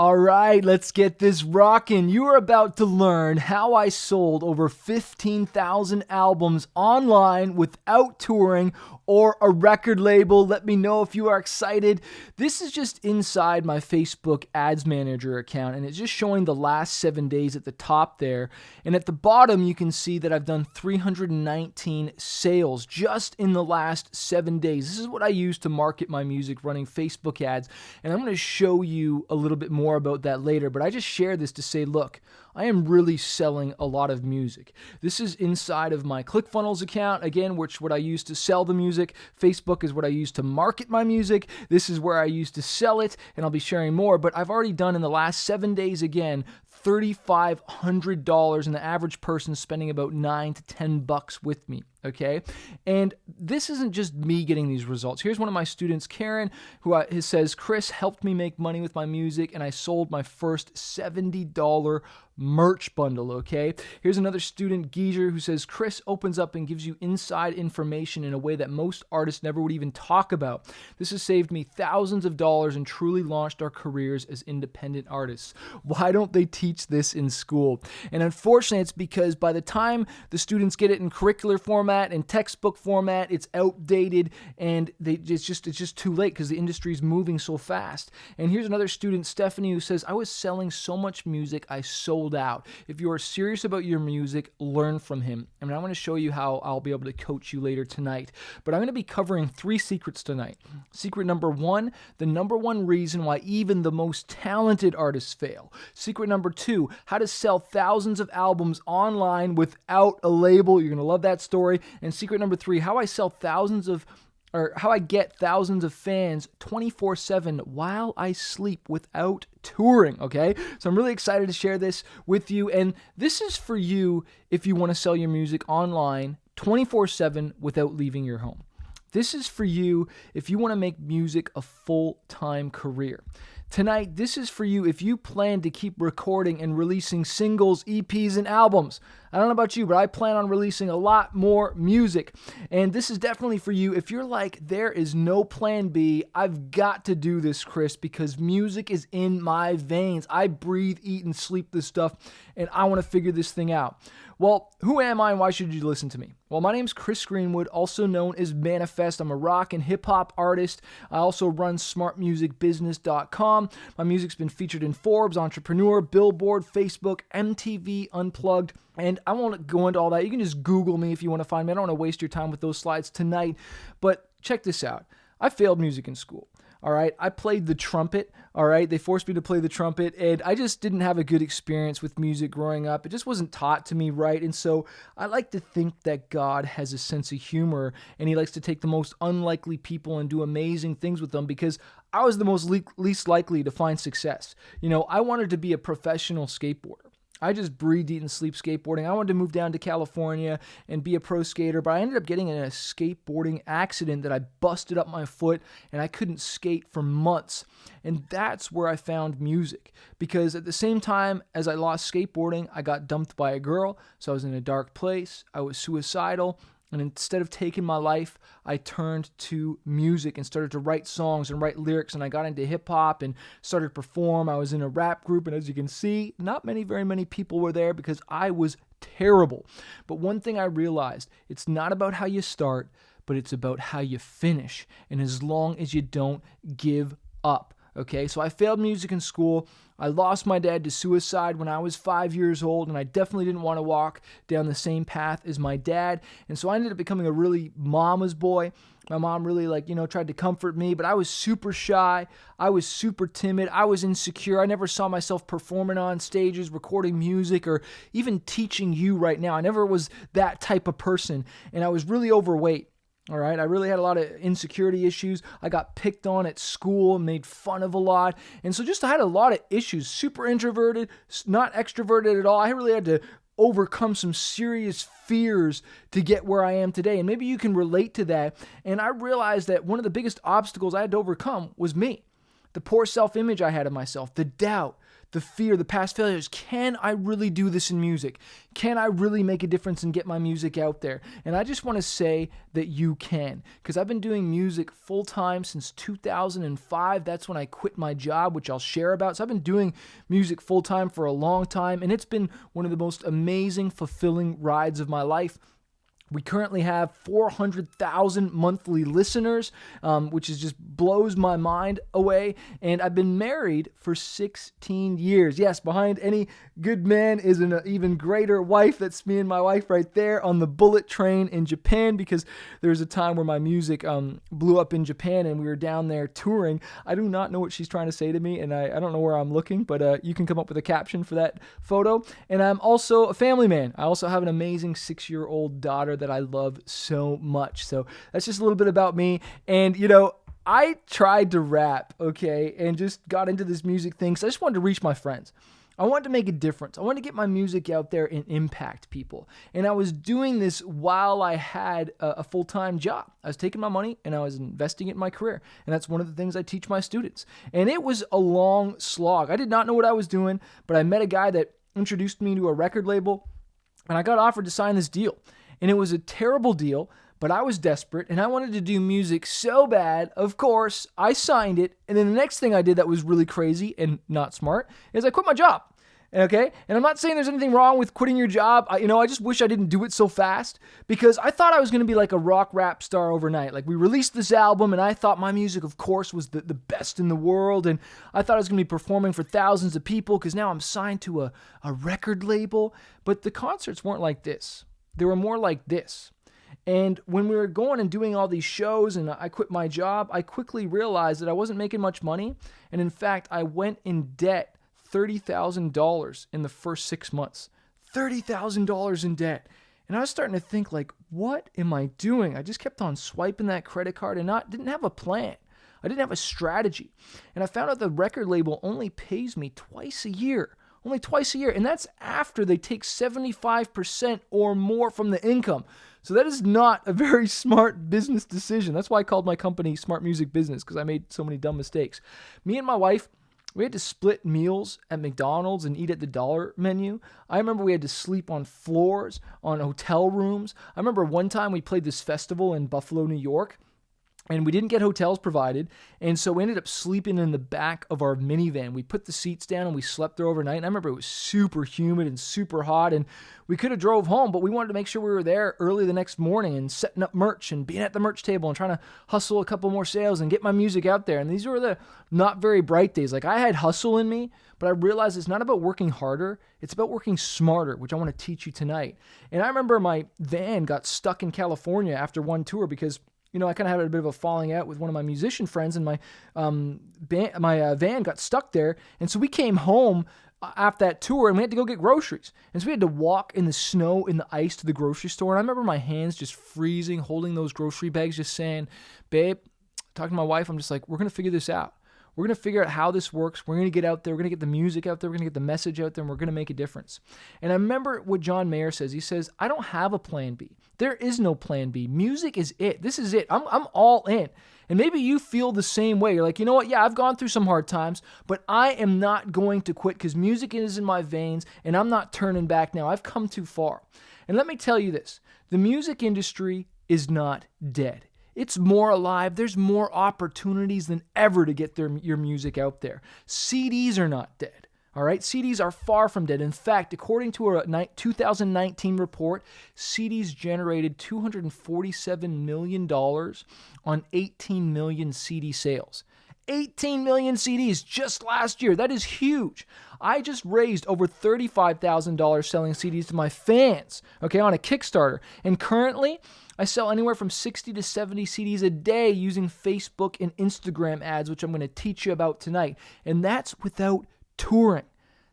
All right, let's get this rocking. You are about to learn how I sold over 15,000 albums online without touring or a record label. Let me know if you are excited. This is just inside my Facebook Ads Manager account, and it's just showing the last 7 days at the top there. And at the bottom, you can see that I've done 319 sales just in the last 7 days. This is what I use to market my music running Facebook ads, and I'm going to show you a little bit more about that later, but I just share this to say, look, I am really selling a lot of music. This is inside of my ClickFunnels account, again, which what I use to sell the music. Facebook is what I use to market my music. This is where I use to sell it, and I'll be sharing more, but I've already done in the last 7 days, again, $3,500, and the average person spending about $9 to $10 with me. Okay, and this isn't just me getting these results. Here's one of my students, Karen, who says, Chris helped me make money with my music, and I sold my first $70 merch bundle. Okay, here's another student, Geezer, who says, Chris opens up and gives you inside information in a way that most artists never would even talk about. This has saved me thousands of dollars and truly launched our careers as independent artists. Why don't they teach this in school? And unfortunately, it's because by the time the students get it in curricular format and textbook format, it's outdated, and it's just too late because the industry is moving so fast. And here's another student, Stephanie, who says, I was selling so much music, I sold out. If you are serious about your music, learn from him. I mean, I'm going to show you how I'll be able to coach you later tonight. But I'm going to be covering 3 secrets tonight. Secret number 1, the number 1 reason why even the most talented artists fail. Secret number 2, how to sell thousands of albums online without a label. You're going to love that story. And secret number 3, how I get thousands of fans 24/7 while I sleep without touring, okay? So I'm really excited to share this with you, and this is for you if you want to sell your music online 24/7 without leaving your home. This is for you if you want to make music a full-time career. Tonight, this is for you if you plan to keep recording and releasing singles, EPs, and albums. I don't know about you, but I plan on releasing a lot more music. And this is definitely for you if you're like, there is no plan B. I've got to do this, Chris, because music is in my veins. I breathe, eat, and sleep this stuff, and I want to figure this thing out. Well, who am I and why should you listen to me? Well, my name's Chris Greenwood, also known as Manifest. I'm a rock and hip-hop artist. I also run smartmusicbusiness.com. My music's been featured in Forbes, Entrepreneur, Billboard, Facebook, MTV Unplugged, and I won't go into all that. You can just Google me if you want to find me. I don't want to waste your time with those slides tonight, but check this out. I failed music in school. All right, I played the trumpet. All right, they forced me to play the trumpet, and I just didn't have a good experience with music growing up. It just wasn't taught to me right, and so I like to think that God has a sense of humor, and He likes to take the most unlikely people and do amazing things with them, because I was the most least likely to find success. You know, I wanted to be a professional skateboarder. I just breathed, eat, and sleep skateboarding. I wanted to move down to California and be a pro skater, but I ended up getting in a skateboarding accident that I busted up my foot, and I couldn't skate for months. And that's where I found music, because at the same time as I lost skateboarding, I got dumped by a girl, so I was in a dark place. I was suicidal. And instead of taking my life, I turned to music and started to write songs and write lyrics, and I got into hip-hop and started to perform. I was in a rap group, and as you can see, not very many people were there because I was terrible. But one thing I realized, it's not about how you start, but it's about how you finish, and as long as you don't give up. Okay, so I failed music in school. I lost my dad to suicide when I was 5 years old, and I definitely didn't want to walk down the same path as my dad. And so I ended up becoming a really mama's boy. My mom really tried to comfort me, but I was super shy. I was super timid. I was insecure. I never saw myself performing on stages, recording music, or even teaching you right now. I never was that type of person, and I was really overweight. All right, I really had a lot of insecurity issues. I got picked on at school, made fun of a lot. And so I had a lot of issues, super introverted, not extroverted at all. I really had to overcome some serious fears to get where I am today. And maybe you can relate to that. And I realized that one of the biggest obstacles I had to overcome was me. the poor self-image I had of myself, the doubt, the fear, the past failures. Can I really do this in music? Can I really make a difference and get my music out there? And I just want to say that you can, because I've been doing music full-time since 2005. That's when I quit my job, which I'll share about. So I've been doing music full-time for a long time, and it's been one of the most amazing, fulfilling rides of my life. We currently have 400,000 monthly listeners, which just blows my mind away. And I've been married for 16 years. Yes, behind any good man is an even greater wife. That's me and my wife right there on the bullet train in Japan, because there was a time where my music blew up in Japan and we were down there touring. I do not know what she's trying to say to me, and I don't know where I'm looking, but you can come up with a caption for that photo. And I'm also a family man. I also have an amazing 6-year-old daughter that I love so much. So that's just a little bit about me. And, I tried to rap, okay, and just got into this music thing. So I just wanted to reach my friends. I wanted to make a difference. I wanted to get my music out there and impact people. And I was doing this while I had a full-time job. I was taking my money and I was investing it in my career. And that's one of the things I teach my students. And it was a long slog. I did not know what I was doing, but I met a guy that introduced me to a record label, and I got offered to sign this deal. And it was a terrible deal, but I was desperate and I wanted to do music so bad. Of course, I signed it. And then the next thing I did that was really crazy and not smart is I quit my job. Okay? And I'm not saying there's anything wrong with quitting your job. I just wish I didn't do it so fast, because I thought I was going to be like a rock rap star overnight. Like, we released this album and I thought my music, of course, was the best in the world. And I thought I was going to be performing for thousands of people because now I'm signed to a record label. But the concerts weren't like this. They were more like this. And when we were going and doing all these shows and I quit my job, I quickly realized that I wasn't making much money. And in fact, I went in debt $30,000 in the first 6 months. $30,000 in debt. And I was starting to think, like, what am I doing? I just kept on swiping that credit card and didn't have a plan. I didn't have a strategy. And I found out the record label only pays me twice a year. Only twice a year. And that's after they take 75% or more from the income. So that is not a very smart business decision. That's why I called my company Smart Music Business, because I made so many dumb mistakes. Me and my wife, we had to split meals at McDonald's and eat at the dollar menu. I remember we had to sleep on floors, on hotel rooms. I remember one time we played this festival in Buffalo, New York, and we didn't get hotels provided, and so we ended up sleeping in the back of our minivan. We put the seats down and we slept there overnight. And I remember it was super humid and super hot, and we could have drove home, but we wanted to make sure we were there early the next morning and setting up merch and being at the merch table and trying to hustle a couple more sales and get my music out there. And these were the not very bright days. Like, I had hustle in me, but I realized it's not about working harder. It's about working smarter, which I want to teach you tonight. And I remember my van got stuck in California after one tour because I kind of had a bit of a falling out with one of my musician friends, and my van got stuck there. And so we came home after that tour, and we had to go get groceries. And so we had to walk in the snow, in the ice to the grocery store. And I remember my hands just freezing, holding those grocery bags, just saying, babe, talking to my wife, I'm just like, we're going to figure this out. We're going to figure out how this works. We're going to get out there. We're going to get the music out there. We're going to get the message out there, and we're going to make a difference. And I remember what John Mayer says. He says, I don't have a plan B. There is no plan B. Music is it. This is it. I'm all in. And maybe you feel the same way. You're like, you know what? Yeah, I've gone through some hard times, but I am not going to quit because music is in my veins, and I'm not turning back now. I've come too far. And let me tell you this. The music industry is not dead. It's more alive. There's more opportunities than ever to get your music out there. CDs are not dead. All right, CDs are far from dead. In fact, according to a 2019 report, CDs generated $247 million on 18 million CD sales. 18 million CDs just last year. That is huge. I just raised over $35,000 selling CDs to my fans, okay, on a Kickstarter. And currently, I sell anywhere from 60 to 70 CDs a day using Facebook and Instagram ads, which I'm going to teach you about tonight. And that's without touring.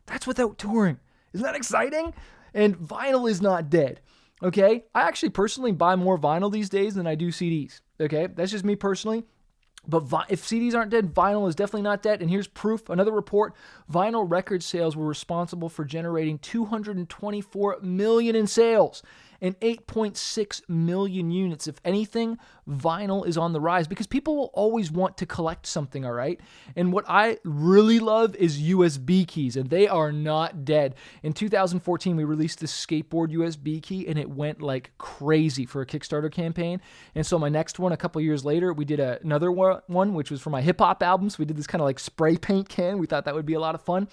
That's without touring. Isn't that exciting? And vinyl is not dead, okay? I actually personally buy more vinyl these days than I do CDs, okay? That's just me personally. But if CDs aren't dead, vinyl is definitely not dead. And here's proof. Another report, vinyl record sales were responsible for generating $224 million in sales. and 8.6 million units. If anything, vinyl is on the rise because people will always want to collect something, all right? And what I really love is USB keys, and they are not dead. In 2014, we released this skateboard USB key, and it went like crazy for a Kickstarter campaign. And so my next one, a couple years later, we did another one, which was for my hip-hop albums. We did this kind of like spray paint can. We thought that would be a lot of fun.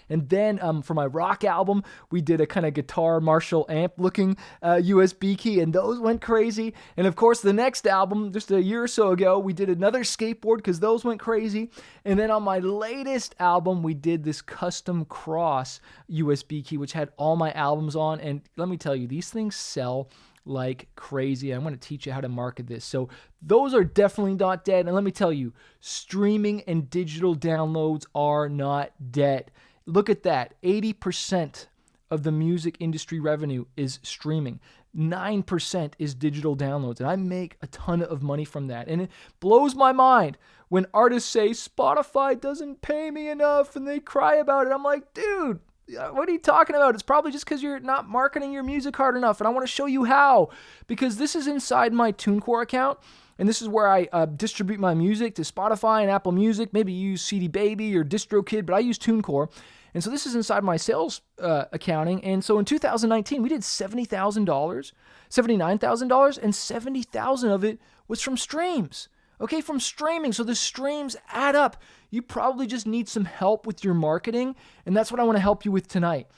And then for my rock album, we did a kind of guitar Marshall amp looking USB key, and those went crazy. And of course, the next album, just a year or so ago, we did another skateboard because those went crazy. And then on my latest album, we did this custom cross USB key, which had all my albums on. And let me tell you, these things sell like crazy. I'm going to teach you how to market this. So those are definitely not dead. And let me tell you, streaming and digital downloads are not dead. Look at that. 80% of the music industry revenue is streaming. 9% is digital downloads. And I make a ton of money from that. And it blows my mind when artists say, Spotify doesn't pay me enough, and they cry about it. I'm like, dude, what are you talking about? It's probably just because you're not marketing your music hard enough. And I want to show you how. Because this is inside my TuneCore account. And this is where I distribute my music to Spotify and Apple Music. Maybe you use CD Baby or DistroKid, but I use TuneCore. And so this is inside my sales accounting. And so in 2019, we did $70,000, $79,000, and $70,000 of it was from streams. Okay, from streaming. So the streams add up. You probably just need some help with your marketing, and that's what I want to help you with tonight.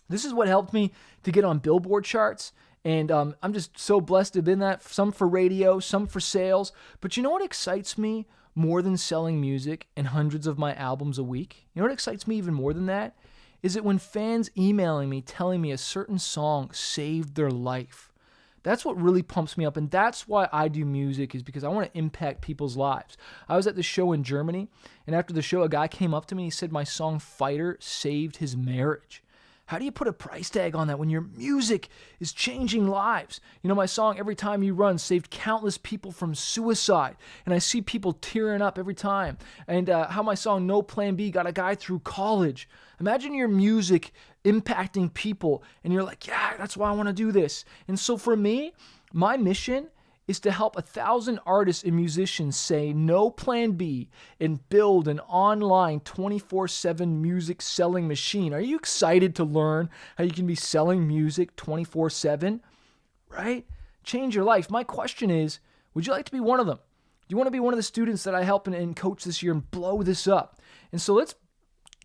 This is what helped me to get on Billboard charts. And I'm just so blessed to have been that. Some for radio, some for sales. But you know what excites me more than selling music and hundreds of my albums a week? You know what excites me even more than that? Is it when fans emailing me telling me a certain song saved their life. That's what really pumps me up. And that's why I do music, is because I want to impact people's lives. I was at the show in Germany, and after the show, a guy came up to me and he said my song Fighter saved his marriage. How do you put a price tag on that when your music is changing lives? You know, my song Every Time You Run saved countless people from suicide. And I see people tearing up every time. And how my song No Plan B got a guy through college. Imagine your music impacting people and you're like, yeah, that's why I want to do this. And so for me, my mission is to help 1,000 artists and musicians say no plan B and build an online 24/7 music selling machine. Are you excited to learn how you can be selling music 24/7? Right? Change your life. My question is, would you like to be one of them? Do you want to be one of the students that I help and coach this year and blow this up? And so let's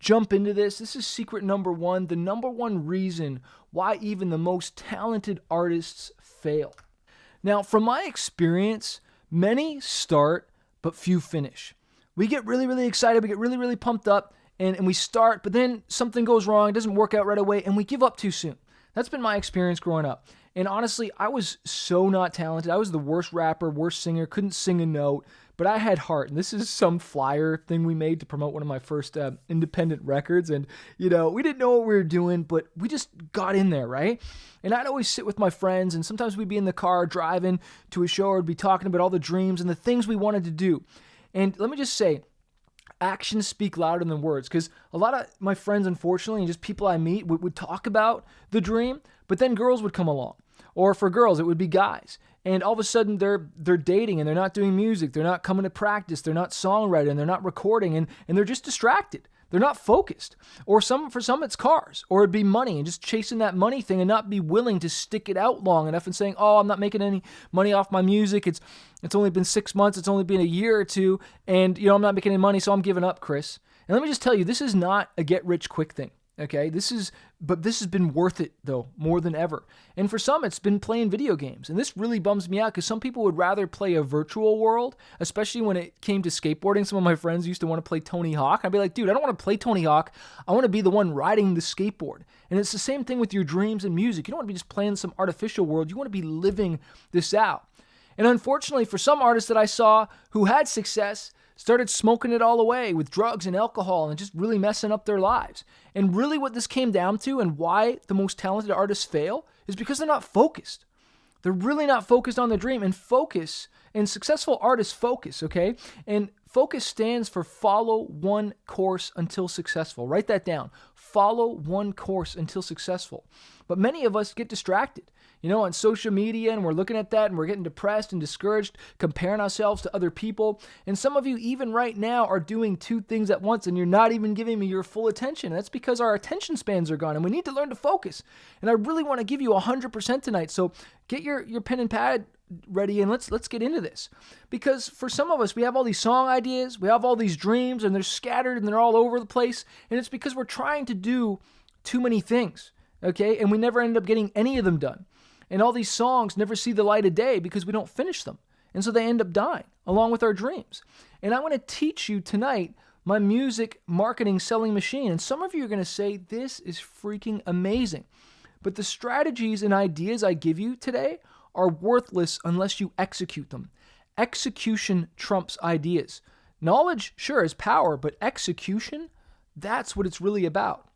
jump into this. This is secret number one, the number one reason why even the most talented artists fail. Now, from my experience, many start, but few finish. We get really, really excited. We get really, really pumped up, and we start, but then something goes wrong. It doesn't work out right away, and we give up too soon. That's been my experience growing up. And honestly, I was so not talented. I was the worst rapper, worst singer, couldn't sing a note, but I had heart. And this is some flyer thing we made to promote one of my first independent records. And, you know, we didn't know what we were doing, but we just got in there, right? And I'd always sit with my friends, and sometimes we'd be in the car driving to a show, or we'd be talking about all the dreams and the things we wanted to do. And let me just say, actions speak louder than words, because a lot of my friends, unfortunately, and just people I meet would talk about the dream, but then girls would come along. Or for girls, it would be guys. And all of a sudden, they're dating, and they're not doing music. They're not coming to practice. They're not songwriting. They're not recording, and they're just distracted. They're not focused. Or for some, it's cars. Or it'd be money, and just chasing that money thing and not be willing to stick it out long enough and saying, oh, I'm not making any money off my music. It's only been 6 months. It's only been a year or two. And, you know, I'm not making any money, so I'm giving up, Chris. And let me just tell you, this is not a get-rich-quick thing. Okay, this has been worth it, though, more than ever. And for some, it's been playing video games. And this really bums me out, because some people would rather play a virtual world, especially when it came to skateboarding. Some of my friends used to want to play Tony Hawk. I'd be like, dude, I don't want to play Tony Hawk. I want to be the one riding the skateboard. And it's the same thing with your dreams and music. You don't want to be just playing some artificial world. You want to be living this out. And unfortunately, for some artists that I saw who had success, started smoking it all away with drugs and alcohol and just really messing up their lives. And really what this came down to, and why the most talented artists fail, is because they're not focused. They're really not focused on their dream. And successful artists focus, okay? And Focus stands for follow one course until successful. Write that down. Follow one course until successful. But many of us get distracted, on social media, and we're looking at that and we're getting depressed and discouraged, comparing ourselves to other people. And some of you even right now are doing two things at once and you're not even giving me your full attention. And that's because our attention spans are gone and we need to learn to focus. And I really want to give you 100% tonight. So get your pen and pad ready and let's get into this. Because for some of us, we have all these song ideas, we have all these dreams, and they're scattered and they're all over the place. And it's because we're trying to do too many things, okay? And we never end up getting any of them done. And all these songs never see the light of day because we don't finish them. And so they end up dying along with our dreams. And I want to teach you tonight my music marketing selling machine. And some of you are going to say, this is freaking amazing. But the strategies and ideas I give you today are worthless unless you execute them. Execution trumps ideas. Knowledge, sure, is power, but execution, that's what it's really about.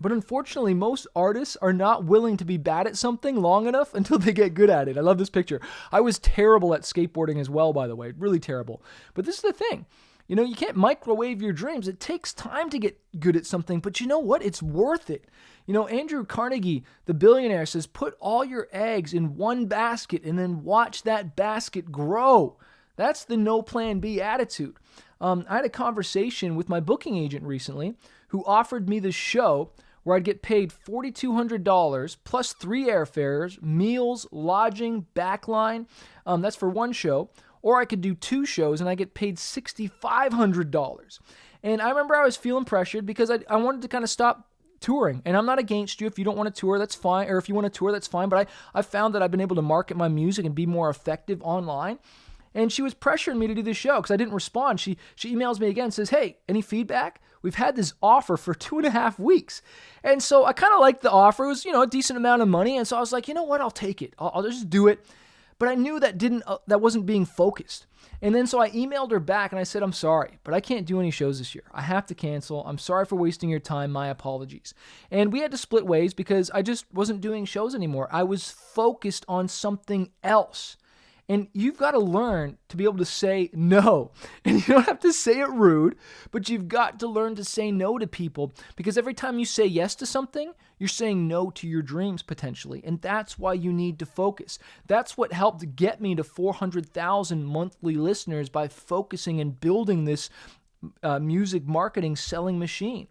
But unfortunately, most artists are not willing to be bad at something long enough until they get good at it. I love this picture. I was terrible at skateboarding as well, by the way, really terrible. But this is the thing. You can't microwave your dreams. It takes time to get good at something, but you know what? It's worth it. Andrew Carnegie, the billionaire, says, put all your eggs in one basket and then watch that basket grow. That's the no plan B attitude. I had a conversation with my booking agent recently who offered me this show where I'd get paid $4,200 plus 3 airfares, meals, lodging, backline. That's for one show. Or I could do 2 shows and I get paid $6,500. And I remember I was feeling pressured because I wanted to kind of stop touring. And I'm not against you. If you don't want to tour, that's fine. Or if you want to tour, that's fine. But I found that I've been able to market my music and be more effective online. And she was pressuring me to do this show because I didn't respond. She emails me again and says, hey, any feedback? We've had this offer for 2.5 weeks. And so I kind of liked the offer. It was, a decent amount of money. And so I was like, you know what? I'll take it. I'll just do it. But I knew that wasn't being focused. And then so I emailed her back and I said, I'm sorry, but I can't do any shows this year. I have to cancel. I'm sorry for wasting your time. My apologies. And we had to split ways because I just wasn't doing shows anymore. I was focused on something else. And you've got to learn to be able to say no. And you don't have to say it rude, but you've got to learn to say no to people because every time you say yes to something, you're saying no to your dreams potentially. And that's why you need to focus. That's what helped get me to 400,000 monthly listeners by focusing and building this music marketing selling machine.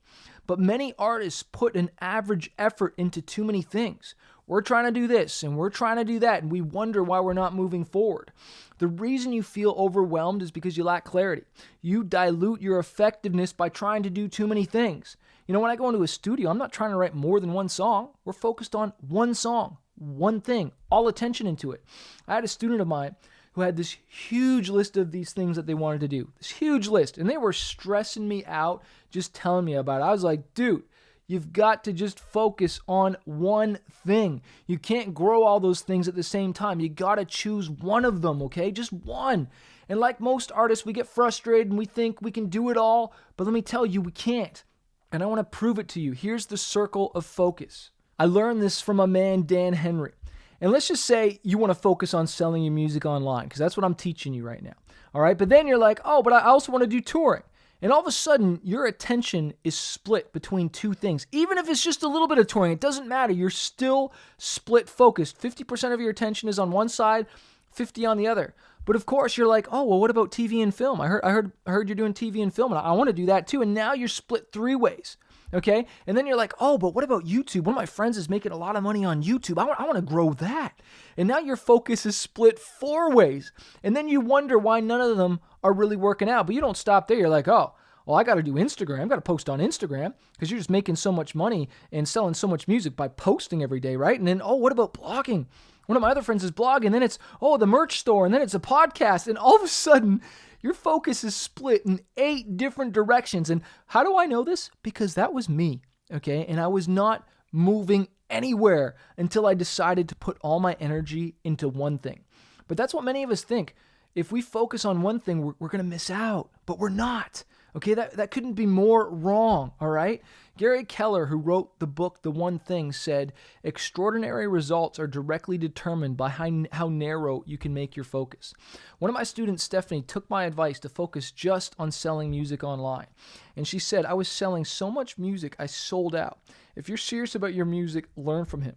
But many artists put an average effort into too many things. We're trying to do this and we're trying to do that, and we wonder why we're not moving forward. The reason you feel overwhelmed is because you lack clarity. You dilute your effectiveness by trying to do too many things. When I go into a studio, I'm not trying to write more than one song. We're focused on one song, one thing, all attention into it. I had a student of mine who had this huge list of these things that they wanted to do, this huge list, and they were stressing me out just telling me about it. I was like, dude, you've got to just focus on one thing. You can't grow all those things at the same time. You got to choose one of them, okay? Just one. And like most artists, we get frustrated and we think we can do it all, but let me tell you, we can't. And I want to prove it to you. Here's the circle of focus. I learned this from a man, Dan Henry. And let's just say you want to focus on selling your music online, because that's what I'm teaching you right now. All right? But then you're like, oh, but I also want to do touring. And all of a sudden, your attention is split between two things. Even if it's just a little bit of touring, it doesn't matter. You're still split focused. 50% of your attention is on one side, 50 on the other. But of course, you're like, oh, well, what about TV and film? I heard you're doing TV and film, and I want to do that too. And now you're split 3 ways. Okay? And then you're like, oh, but what about YouTube? One of my friends is making a lot of money on YouTube. I want to grow that. And now your focus is split 4 ways. And then you wonder why none of them are really working out. But you don't stop there. You're like, oh, well, I got to do Instagram. I got to post on Instagram because you're just making so much money and selling so much music by posting every day, right? And then, oh, what about blogging? One of my other friends is blogging. And then it's, oh, the merch store. And then it's a podcast. And all of a sudden, your focus is split in 8 different directions. And how do I know this? Because that was me, okay? And I was not moving anywhere until I decided to put all my energy into one thing. But that's what many of us think. If we focus on one thing, we're going to miss out. But we're not. Okay, that couldn't be more wrong, all right? Gary Keller, who wrote the book The One Thing, said, extraordinary results are directly determined by how narrow you can make your focus. One of my students, Stephanie, took my advice to focus just on selling music online. And she said, I was selling so much music, I sold out. If you're serious about your music, learn from him.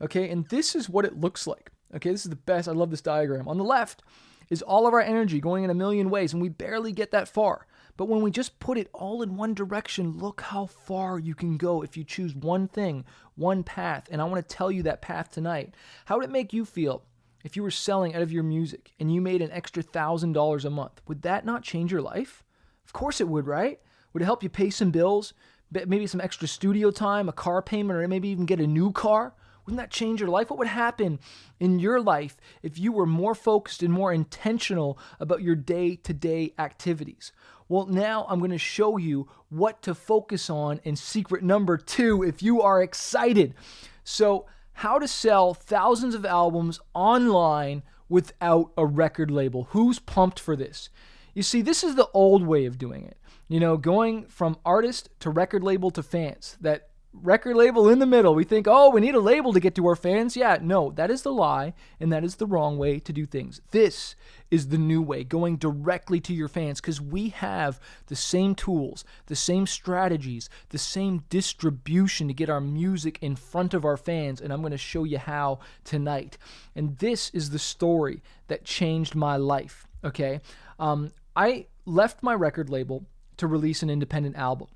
Okay, and this is what it looks like. Okay, this is the best. I love this diagram. On the left is all of our energy going in a million ways, and we barely get that far. But when we just put it all in one direction, look how far you can go if you choose one thing, one path. And I want to tell you that path tonight. How would it make you feel if you were selling out of your music and you made an extra $1,000 a month? Would that not change your life? Of course it would, right? Would it help you pay some bills, maybe some extra studio time, a car payment, or maybe even get a new car? Wouldn't that change your life? What would happen in your life if you were more focused and more intentional about your day-to-day activities? Well, now I'm going to show you what to focus on in secret number 2 if you are excited. So, how to sell thousands of albums online without a record label. Who's pumped for this? You see, this is the old way of doing it. You know, going from artist to record label to fans. That record label in the middle. We think, oh, we need a label to get to our fans. Yeah, no, that is the lie, and that is the wrong way to do things. This is the new way, going directly to your fans, because we have the same tools, the same strategies, the same distribution to get our music in front of our fans, and I'm going to show you how tonight. And this is the story that changed my life, okay? I left my record label to release an independent album.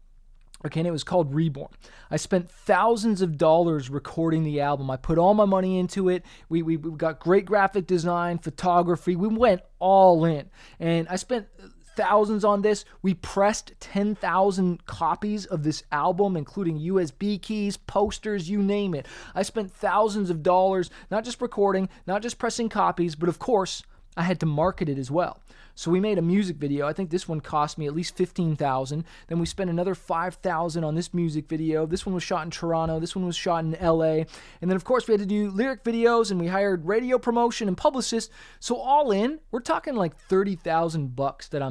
Okay, and it was called Reborn. I spent thousands of dollars recording the album. I put all my money into it. We got great graphic design, photography. We went all in. And I spent thousands on this. We pressed 10,000 copies of this album, including USB keys, posters, you name it. I spent thousands of dollars, not just recording, not just pressing copies, but of course, I had to market it as well. So we made a music video. I think this one cost me at least $15,000. Then we spent another $5,000 on this music video. This one was shot in Toronto. This one was shot in LA. And then of course we had to do lyric videos, and we hired radio promotion and publicists. So all in, we're talking like $30,000 that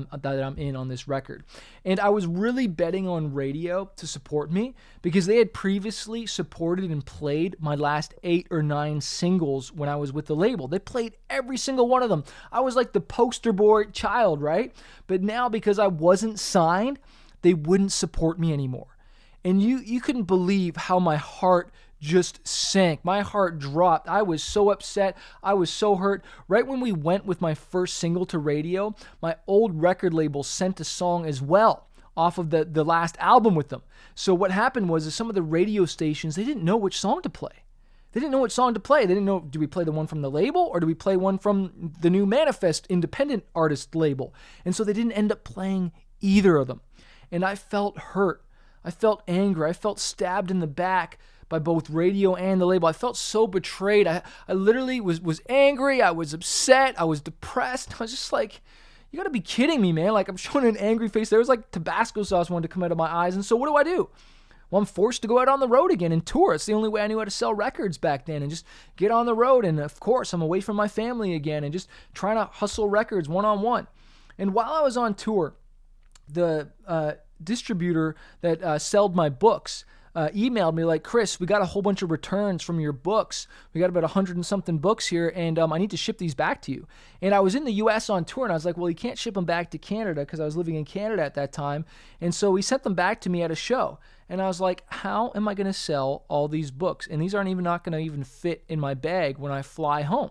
I'm in on this record. And I was really betting on radio to support me because they had previously supported and played my last 8 or 9 singles when I was with the label. They played every single one of them. I was like the poster boy child, right? But now, because I wasn't signed, they wouldn't support me anymore. And you couldn't believe how my heart just sank. My heart dropped. I was so upset. I was so hurt. Right when we went with my first single to radio, my old record label sent a song as well off of the last album with them. So what happened was some of the radio stations, they didn't know which song to play. They didn't know what song to play. They didn't know, do we play the one from the label or do we play one from the new Manifest independent artist label? And so they didn't end up playing either of them. And I felt hurt. I felt angry. I felt stabbed in the back by both radio and the label. I felt so betrayed. I literally was angry. I was upset. I was depressed. I was just like, you gotta be kidding me, man. Like, I'm showing an angry face. There was like Tabasco sauce wanted to come out of my eyes. And so what do? Well, I'm forced to go out on the road again and tour. It's the only way I knew how to sell records back then, and just get on the road. And of course, I'm away from my family again and just trying to hustle records one-on-one. And while I was on tour, the distributor that sold my books emailed me like, Chris, we got a whole bunch of returns from your books. We got about 100 and something books here, and I need to ship these back to you. And I was in the U.S. on tour, and I was like, well, you can't ship them back to Canada because I was living in Canada at that time. And so he sent them back to me at a show. And I was like, how am I going to sell all these books? And these aren't even not going to even fit in my bag when I fly home.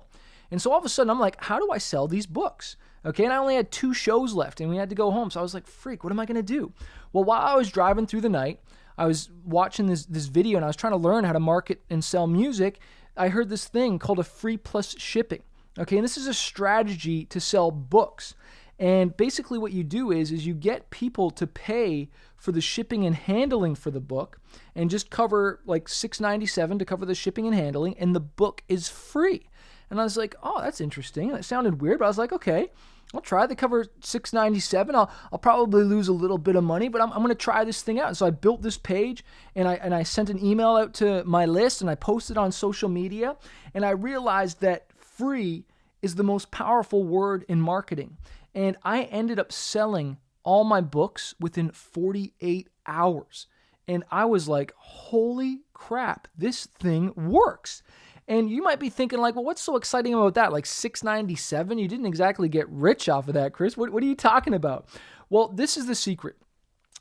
And so all of a sudden, I'm like, how do I sell these books? Okay, and I only had 2 shows left, and we had to go home. So I was like, freak, what am I going to do? Well, while I was driving through the night, I was watching this video, and I was trying to learn how to market and sell music. I heard this thing called a free plus shipping. Okay, and this is a strategy to sell books. And basically what you do is you get people to pay for the shipping and handling for the book and just cover like $6.97 to cover the shipping and handling, and the book is free. And I was like, oh, that's interesting. That sounded weird, but I was like, okay, I'll try. They cover $6.97. I'll probably lose a little bit of money, but I'm going to try this thing out. And so I built this page, and I sent an email out to my list, and I posted on social media, and I realized that free is the most powerful word in marketing. And I ended up selling all my books within 48 hours. And I was like, holy crap, this thing works. And you might be thinking like, well, what's so exciting about that? Like $697? You didn't exactly get rich off of that, Chris. What are you talking about? Well, this is the secret.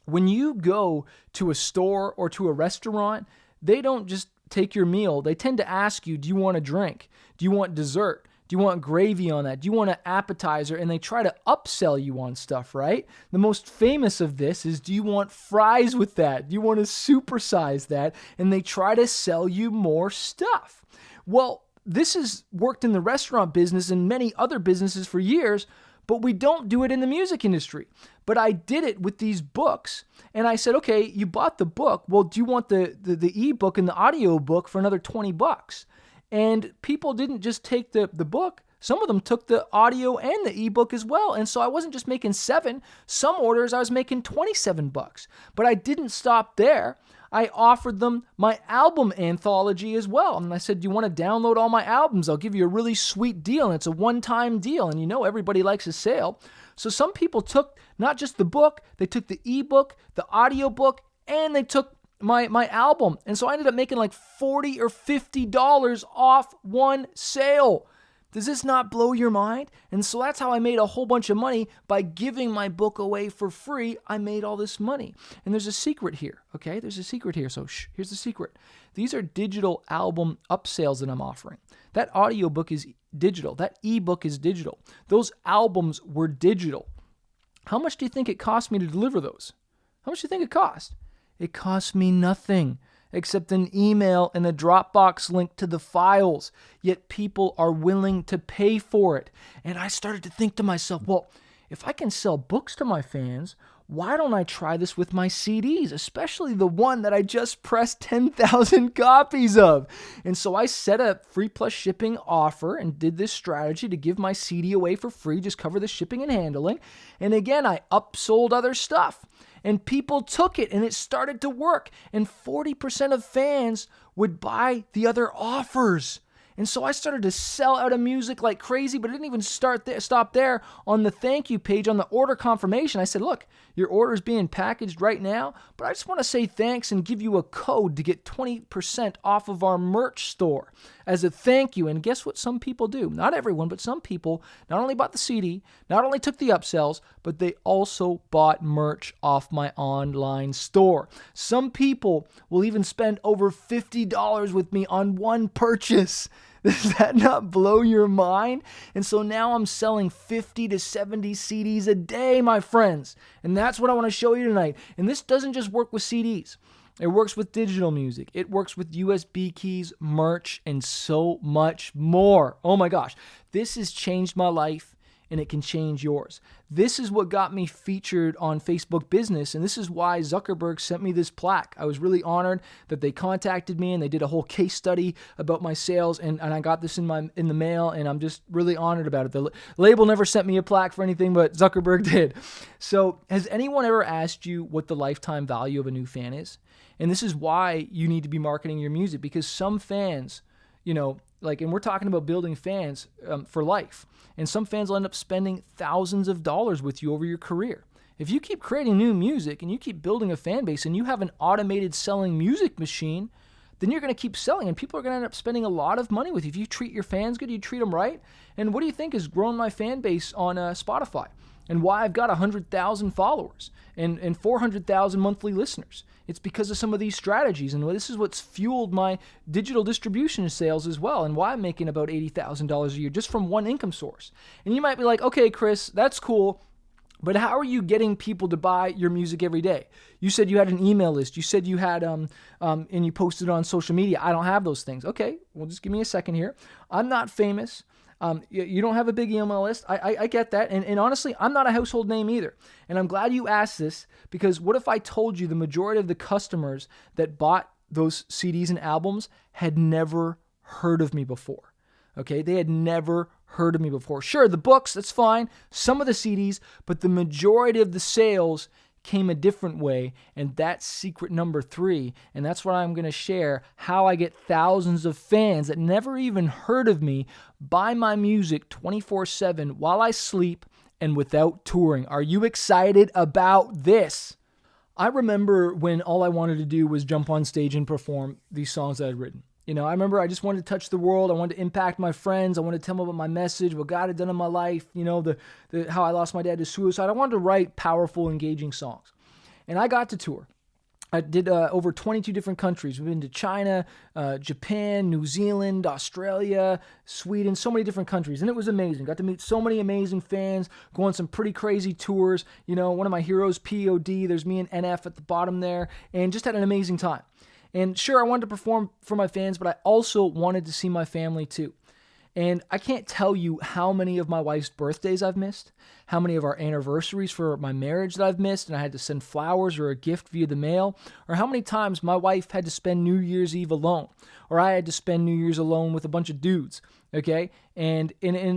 When you go to a store or to a restaurant, they don't just take your meal. They tend to ask you, do you want a drink? Do you want dessert? Do you want gravy on that? Do you want an appetizer? And they try to upsell you on stuff, right? The most famous of this is, do you want fries with that? Do you want to supersize that? And they try to sell you more stuff. Well, this has worked in the restaurant business and many other businesses for years, but we don't do it in the music industry. But I did it with these books. And I said, okay, you bought the book. Well, do you want the ebook and the audio book for another $20? And people didn't just take the book. Some of them took the audio and the ebook as well. And so I wasn't just making $7. Some orders I was making $27. But I didn't stop there. I offered them my album anthology as well. And I said, do you want to download all my albums? I'll give you a really sweet deal. And it's a one-time deal. And you know everybody likes a sale. So some people took not just the book, they took the ebook, the audio book, and they took my album. And so I ended up making like $40 or $50 off one sale. Does this not blow your mind? And so that's how I made a whole bunch of money by giving my book away for free. I made all this money. And there's a secret here, okay? There's a secret here. So here's the secret. These are digital album upsales that I'm offering. That audiobook is digital. That ebook is digital. Those albums were digital. How much do you think it cost me to deliver those? How much do you think it cost? It cost me nothing except an email and a Dropbox link to the files. Yet people are willing to pay for it. And I started to think to myself, well, if I can sell books to my fans, why don't I try this with my CDs, especially the one that I just pressed 10,000 copies of? And so I set a free plus shipping offer and did this strategy to give my CD away for free, just cover the shipping and handling. And again, I upsold other stuff. And people took it and it started to work. And 40% of fans would buy the other offers. And so I started to sell out of music like crazy, but I didn't even stop there. On the thank you page, on the order confirmation, I said, look, your order is being packaged right now, but I just want to say thanks and give you a code to get 20% off of our merch store as a thank you. And guess what some people do? Not everyone, but some people not only bought the CD, not only took the upsells, but they also bought merch off my online store. Some people will even spend over $50 with me on one purchase. Does that not blow your mind? And so now I'm selling 50 to 70 CDs a day, my friends. And that's what I want to show you tonight. And this doesn't just work with CDs. It works with digital music. It works with USB keys, merch, and so much more. Oh my gosh. This has changed my life. And it can change yours. This is what got me featured on Facebook Business, and this is why Zuckerberg sent me this plaque. I was really honored that they contacted me and they did a whole case study about my sales, and I got this in the mail, and I'm just really honored about it. The label never sent me a plaque for anything, but Zuckerberg did. So has anyone ever asked you what the lifetime value of a new fan is? And this is why you need to be marketing your music, because some fans, and we're talking about building fans for life. And some fans will end up spending thousands of dollars with you over your career. If you keep creating new music and you keep building a fan base and you have an automated selling music machine, then you're going to keep selling and people are going to end up spending a lot of money with you. If you treat your fans good, you treat them right. And what do you think has grown my fan base on Spotify? And why I've got 100,000 followers and 400,000 monthly listeners. It's because of some of these strategies. And this is what's fueled my digital distribution sales as well, and why I'm making about $80,000 a year just from one income source. And you might be like, okay, Chris, that's cool, but how are you getting people to buy your music every day? You said you had an email list. You said you had, and you posted on social media. I don't have those things. Okay, well, just give me a second here. I'm not famous. You don't have a big email list. I get that. And honestly, I'm not a household name either. And I'm glad you asked this, because what if I told you the majority of the customers that bought those CDs and albums had never heard of me before? Okay, they had never heard of me before. Sure, the books, that's fine. Some of the CDs, but the majority of the sales came a different way, and that's secret number 3. And that's what I'm going to share, how I get thousands of fans that never even heard of me buy my music 24/7 while I sleep and without touring. Are you excited about this? I remember when all I wanted to do was jump on stage and perform these songs that I'd written. I remember I just wanted to touch the world. I wanted to impact my friends. I wanted to tell them about my message, what God had done in my life, how I lost my dad to suicide. I wanted to write powerful, engaging songs. And I got to tour. I did over 22 different countries. We've been to China, Japan, New Zealand, Australia, Sweden, so many different countries. And it was amazing. Got to meet so many amazing fans, go on some pretty crazy tours. One of my heroes, POD, there's me and NF at the bottom there, and just had an amazing time. And sure, I wanted to perform for my fans, but I also wanted to see my family too. And I can't tell you how many of my wife's birthdays I've missed, how many of our anniversaries for my marriage that I've missed, and I had to send flowers or a gift via the mail, or how many times my wife had to spend New Year's Eve alone, or I had to spend New Year's alone with a bunch of dudes, okay? And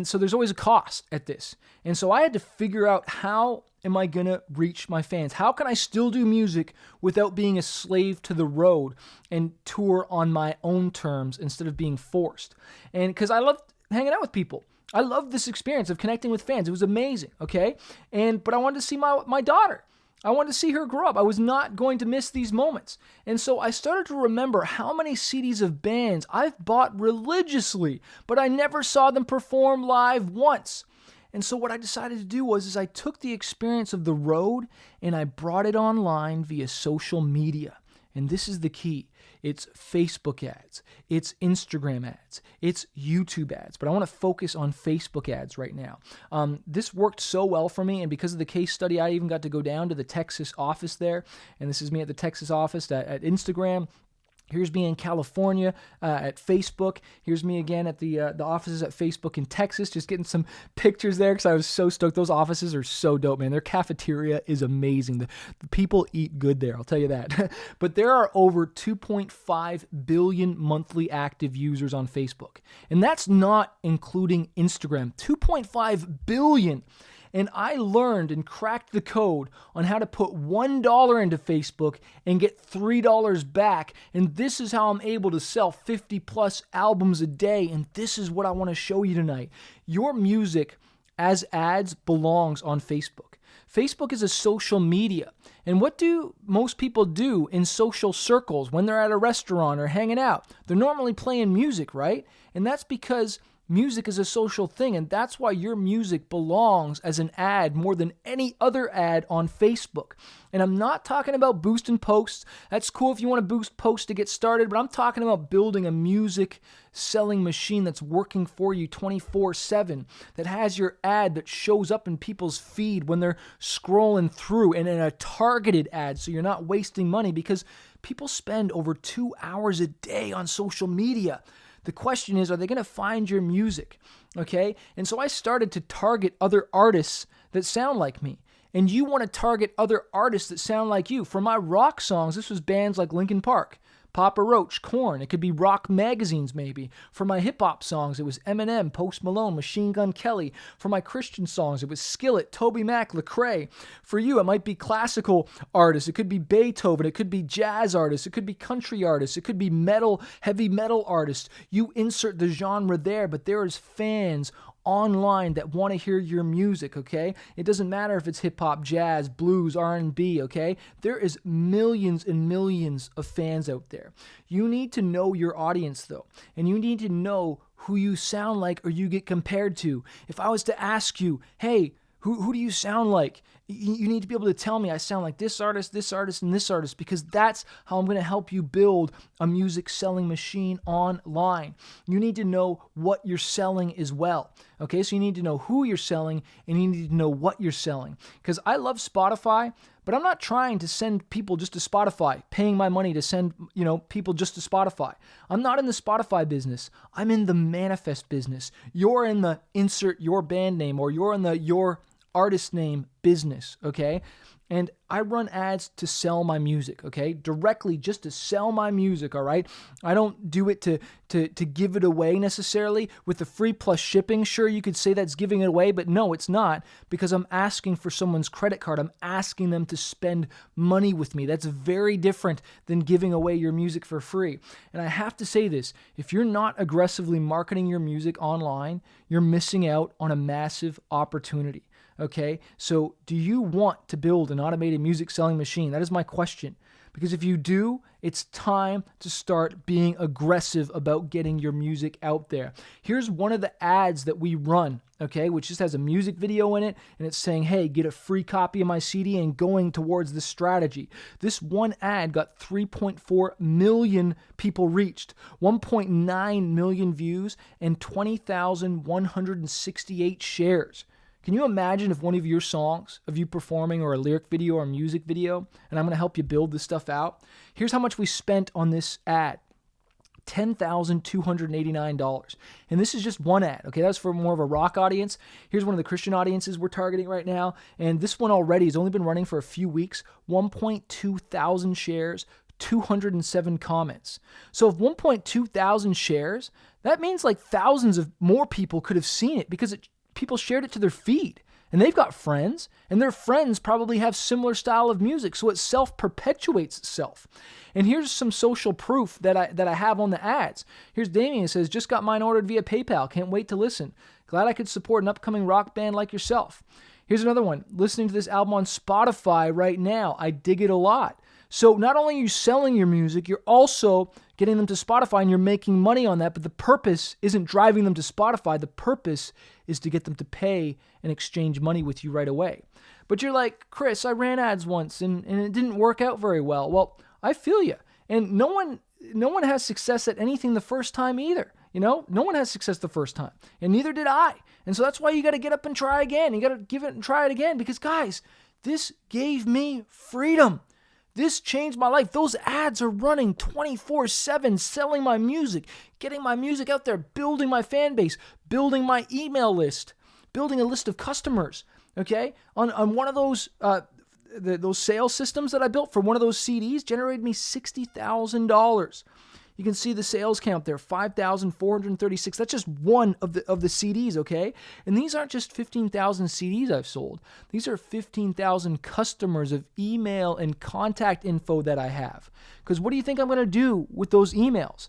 so there's always a cost at this. And so I had to figure out, how am I going to reach my fans? How can I still do music without being a slave to the road and tour on my own terms instead of being forced? And because I love hanging out with people. I love this experience of connecting with fans. It was amazing, okay? But I wanted to see my daughter. I wanted to see her grow up. I was not going to miss these moments. And so I started to remember how many CDs of bands I've bought religiously, but I never saw them perform live once. And so what I decided to do was I took the experience of the road and I brought it online via social media. And this is the key. It's Facebook ads, it's Instagram ads, it's YouTube ads. But I want to focus on Facebook ads right now. This worked so well for me, and because of the case study, I even got to go down to the Texas office there. And this is me at the Texas office at Instagram. Here's me in California at Facebook. Here's me again at the offices at Facebook in Texas, just getting some pictures there because I was so stoked. Those offices are so dope, man. Their cafeteria is amazing. The people eat good there, I'll tell you that. But there are over 2.5 billion monthly active users on Facebook. And that's not including Instagram. 2.5 billion. And I learned and cracked the code on how to put $1 into Facebook and get $3 back. And this is how I'm able to sell 50 plus albums a day. And this is what I want to show you tonight. Your music as ads belongs on Facebook. Facebook is a social media. And what do most people do in social circles when they're at a restaurant or hanging out? They're normally playing music, right? And that's because music is a social thing, and that's why your music belongs as an ad more than any other ad on Facebook. And I'm not talking about boosting posts. That's cool if you want to boost posts to get started, but I'm talking about building a music selling machine that's working for you 24/7, that has your ad that shows up in people's feed when they're scrolling through, and in a targeted ad, so you're not wasting money, because people spend over 2 hours a day on social media. The question is, are they going to find your music? Okay? And so I started to target other artists that sound like me. And you want to target other artists that sound like you. For my rock songs, this was bands like Linkin Park, Papa Roach, Korn. It could be rock magazines maybe. For my hip-hop songs, it was Eminem, Post Malone, Machine Gun Kelly. For my Christian songs, it was Skillet, Toby Mac, Lecrae. For you, it might be classical artists. It could be Beethoven. It could be jazz artists. It could be country artists. It could be metal, heavy metal artists. You insert the genre there, but there is fans online that want to hear your music, okay? It doesn't matter if it's hip hop, jazz, blues, R&B, okay? There is millions and millions of fans out there. You need to know your audience though, and you need to know who you sound like or you get compared to. If I was to ask you, hey, who do you sound like? You need to be able to tell me I sound like this artist, and this artist, because that's how I'm going to help you build a music selling machine online. You need to know what you're selling as well. Okay, so you need to know who you're selling and you need to know what you're selling. Because I love Spotify, but I'm not trying to send people just to Spotify, paying my money to send, people just to Spotify. I'm not in the Spotify business. I'm in the manifest business. You're in the insert your band name, or you're in the your artist name business, okay? And I run ads to sell my music, okay? Directly just to sell my music, all right? I don't do it to give it away necessarily. With the free plus shipping, sure, you could say that's giving it away, but no, it's not, because I'm asking for someone's credit card. I'm asking them to spend money with me. That's very different than giving away your music for free. And I have to say this, if you're not aggressively marketing your music online, you're missing out on a massive opportunity. Okay, so do you want to build an automated music selling machine? That is my question. Because if you do, it's time to start being aggressive about getting your music out there. Here's one of the ads that we run, okay, which just has a music video in it, and it's saying, hey, get a free copy of my CD and going towards this strategy. This one ad got 3.4 million people reached, 1.9 million views, and 20,168 shares. Can you imagine if one of your songs, of you performing, or a lyric video or a music video, and I'm going to help you build this stuff out? Here's how much we spent on this ad. $10,289. And this is just one ad, okay? That's for more of a rock audience. Here's one of the Christian audiences we're targeting right now. And this one already has only been running for a few weeks, 1.2 thousand shares, 207 comments. So if 1.2 thousand shares, that means like thousands of more people could have seen it because people shared it to their feed, and they've got friends, and their friends probably have similar style of music, so it self-perpetuates itself. And here's some social proof that I have on the ads. Here's Damien. It says, just got mine ordered via PayPal. Can't wait to listen. Glad I could support an upcoming rock band like yourself. Here's another one. Listening to this album on Spotify right now. I dig it a lot. So not only are you selling your music, you're also getting them to Spotify and you're making money on that, but the purpose isn't driving them to Spotify. The purpose is to get them to pay and exchange money with you right away. But you're like, Chris, I ran ads once and it didn't work out very well. Well, I feel you. And no one has success at anything the first time either. You know, no one has success the first time, and neither did I. And so that's why you got to get up and try again. You got to give it and try it again because, guys, this gave me freedom. This changed my life. Those ads are running 24/7, selling my music, getting my music out there, building my fan base, building my email list, building a list of customers. Okay, on one of those those sales systems that I built for one of those CDs generated me $60,000. You can see the sales count there, 5,436. That's just one of the CDs, okay? And these aren't just 15,000 CDs I've sold. These are 15,000 customers of email and contact info that I have. Because what do you think I'm going to do with those emails?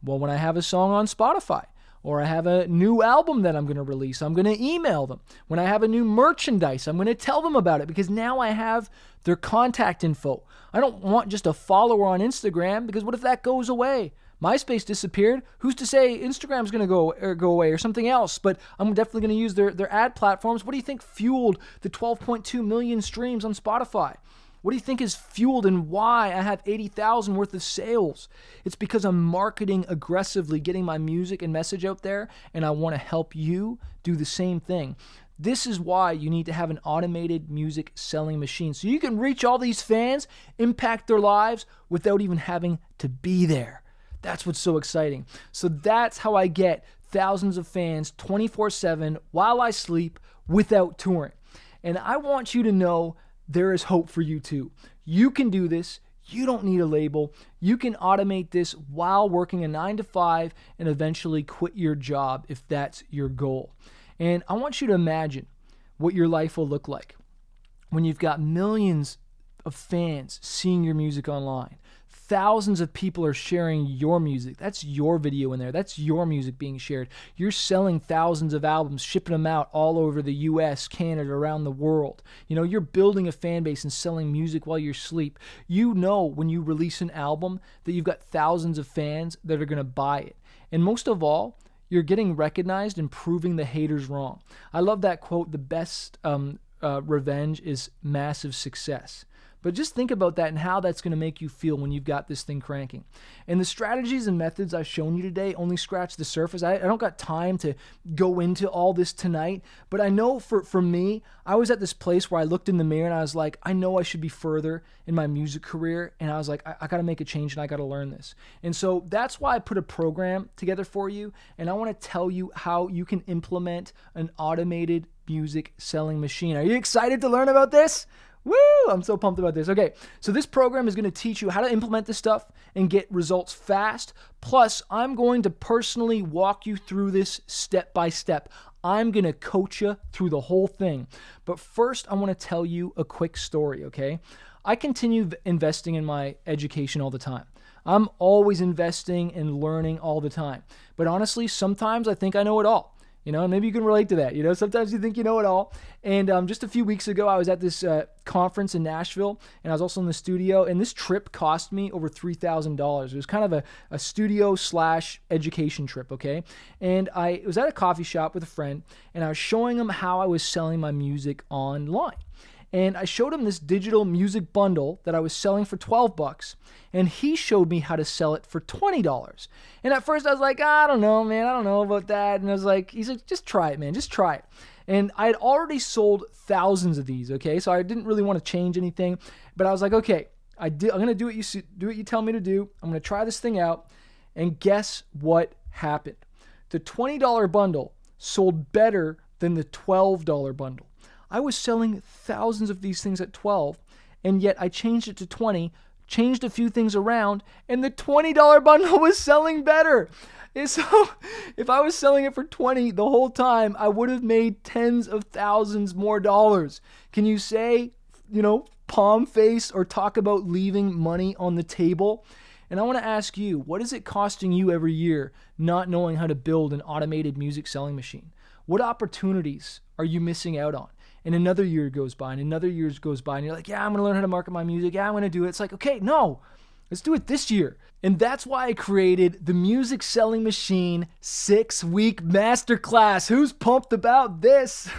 Well, when I have a song on Spotify, or I have a new album that I'm going to release, I'm going to email them. When I have a new merchandise, I'm going to tell them about it because now I have their contact info. I don't want just a follower on Instagram because what if that goes away? MySpace disappeared. Who's to say Instagram's going to go away or something else? But I'm definitely going to use their ad platforms. What do you think fueled the 12.2 million streams on Spotify? What do you think is fueled and why I have 80,000 worth of sales? It's because I'm marketing aggressively, getting my music and message out there, and I want to help you do the same thing. This is why you need to have an automated music selling machine so you can reach all these fans, impact their lives without even having to be there. That's what's so exciting. So that's how I get thousands of fans 24/7 while I sleep without touring. And I want you to know there is hope for you too. You can do this. You don't need a label. You can automate this while working a 9-to-5 and eventually quit your job if that's your goal. And I want you to imagine what your life will look like when you've got millions of fans seeing your music online. Thousands of people are sharing your music. That's your video in there. That's your music being shared. You're selling thousands of albums, shipping them out all over the US, Canada, around the world. You know, you're building a fan base and selling music while you sleep. You know when you release an album that you've got thousands of fans that are going to buy it. And most of all, you're getting recognized and proving the haters wrong. I love that quote, the best revenge is massive success. But just think about that and how that's going to make you feel when you've got this thing cranking. And the strategies and methods I've shown you today only scratch the surface. I don't got time to go into all this tonight, but I know for me, I was at this place where I looked in the mirror and I was like, I know I should be further in my music career. And I was like, I got to make a change and I got to learn this. And so that's why I put a program together for you. And I want to tell you how you can implement an automated music selling machine. Are you excited to learn about this? Woo! I'm so pumped about this. Okay, so this program is going to teach you how to implement this stuff and get results fast. Plus, I'm going to personally walk you through this step by step. I'm going to coach you through the whole thing. But first, I want to tell you a quick story, okay? I continue investing in my education all the time. I'm always investing and learning all the time. But honestly, sometimes I think I know it all. And maybe you can relate to that. Sometimes you think you know it all. And just a few weeks ago, I was at this conference in Nashville, and I was also in the studio, and this trip cost me over $3,000. It was kind of a studio / education trip, okay? And I was at a coffee shop with a friend, and I was showing him how I was selling my music online. And I showed him this digital music bundle that I was selling for $12, and he showed me how to sell it for $20. And at first I was like, I don't know, man, I don't know about that. And he's like, just try it, man, just try it. And I had already sold thousands of these, okay? So I didn't really want to change anything, but I was like, okay, I'm going to do what you tell me to do. I'm going to try this thing out. And guess what happened? The $20 bundle sold better than the $12 bundle. I was selling thousands of these things at 12, and yet I changed it to 20, changed a few things around, and the $20 bundle was selling better. And so if I was selling it for 20 the whole time, I would have made tens of thousands more dollars. Can you say, palm face or talk about leaving money on the table? And I want to ask you, what is it costing you every year not knowing how to build an automated music selling machine? What opportunities are you missing out on? And another year goes by, and another year goes by, and you're like, yeah, I'm going to learn how to market my music. Yeah, I'm going to do it. It's like, okay, no, let's do it this year. And that's why I created the Music Selling Machine 6-week masterclass. Who's pumped about this?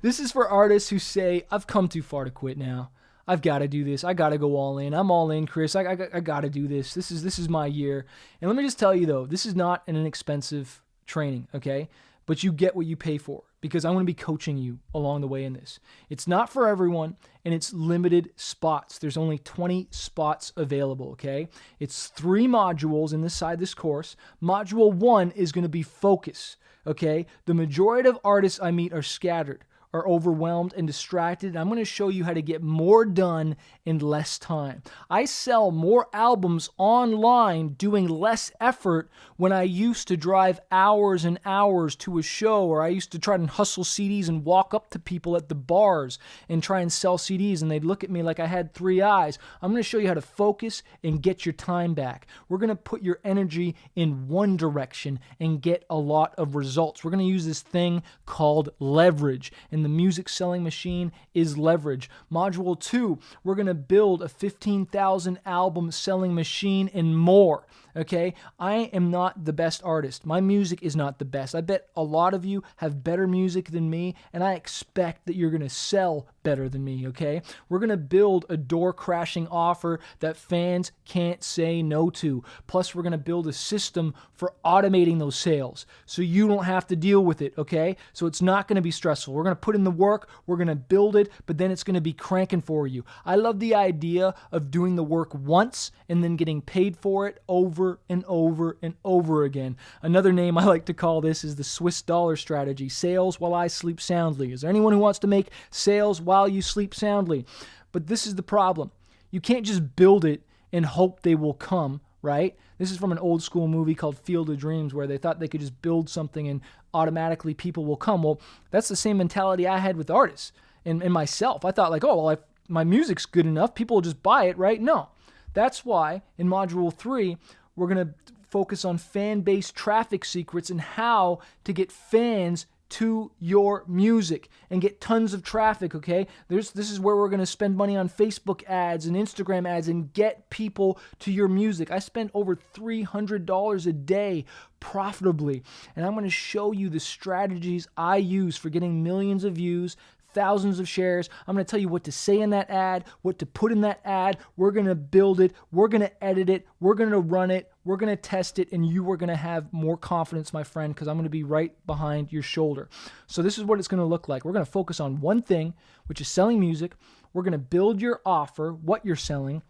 This is for artists who say, I've come too far to quit now. I've got to do this. I got to go all in. I'm all in, Chris. I got to do this. This is my year. And let me just tell you, though, this is not an inexpensive training, okay? But you get what you pay for, because I'm going to be coaching you along the way in this. It's not for everyone, and it's limited spots. There's only 20 spots available, okay? It's 3 modules inside this course. Module 1 is going to be focus, okay? The majority of artists I meet are scattered, are overwhelmed and distracted, and I'm going to show you how to get more done in less time. I sell more albums online doing less effort when I used to drive hours and hours to a show, or I used to try and hustle CDs and walk up to people at the bars and try and sell CDs, and they'd look at me like I had 3 eyes. I'm going to show you how to focus and get your time back. We're going to put your energy in one direction and get a lot of results. We're going to use this thing called leverage, and the Music Selling Machine is leverage. Module 2, we're going to build a 15,000 album selling machine and more. Okay, I am not the best artist. My music is not the best. I bet a lot of you have better music than me, and I expect that you're going to sell better than me, okay? We're going to build a door-crashing offer that fans can't say no to. Plus, we're going to build a system for automating those sales so you don't have to deal with it, okay? So it's not going to be stressful. We're going to put in the work, we're going to build it, but then it's going to be cranking for you. I love the idea of doing the work once and then getting paid for it over and over and over again. Another name I like to call this is the Swiss dollar strategy, sales while I sleep soundly. Is there anyone who wants to make sales while you sleep soundly? But this is the problem. You can't just build it and hope they will come, right? This is from an old school movie called Field of Dreams, where they thought they could just build something and automatically people will come. Well, that's the same mentality I had with artists and myself. I thought like, oh, well, if my music's good enough, people will just buy it, right? No. That's why in Module 3, we're going to focus on fan-based traffic secrets and how to get fans to your music and get tons of traffic, okay? This is where we're going to spend money on Facebook ads and Instagram ads and get people to your music. I spend over $300 a day profitably, and I'm going to show you the strategies I use for getting millions of views, thousands of shares. I'm going to tell you what to say in that ad, what to put in that ad. We're going to build it. We're going to edit it. We're going to run it. We're going to test it, and you are going to have more confidence, my friend, because I'm going to be right behind your shoulder. So this is what it's going to look like. We're going to focus on one thing, which is selling music. We're going to build your offer, what you're selling.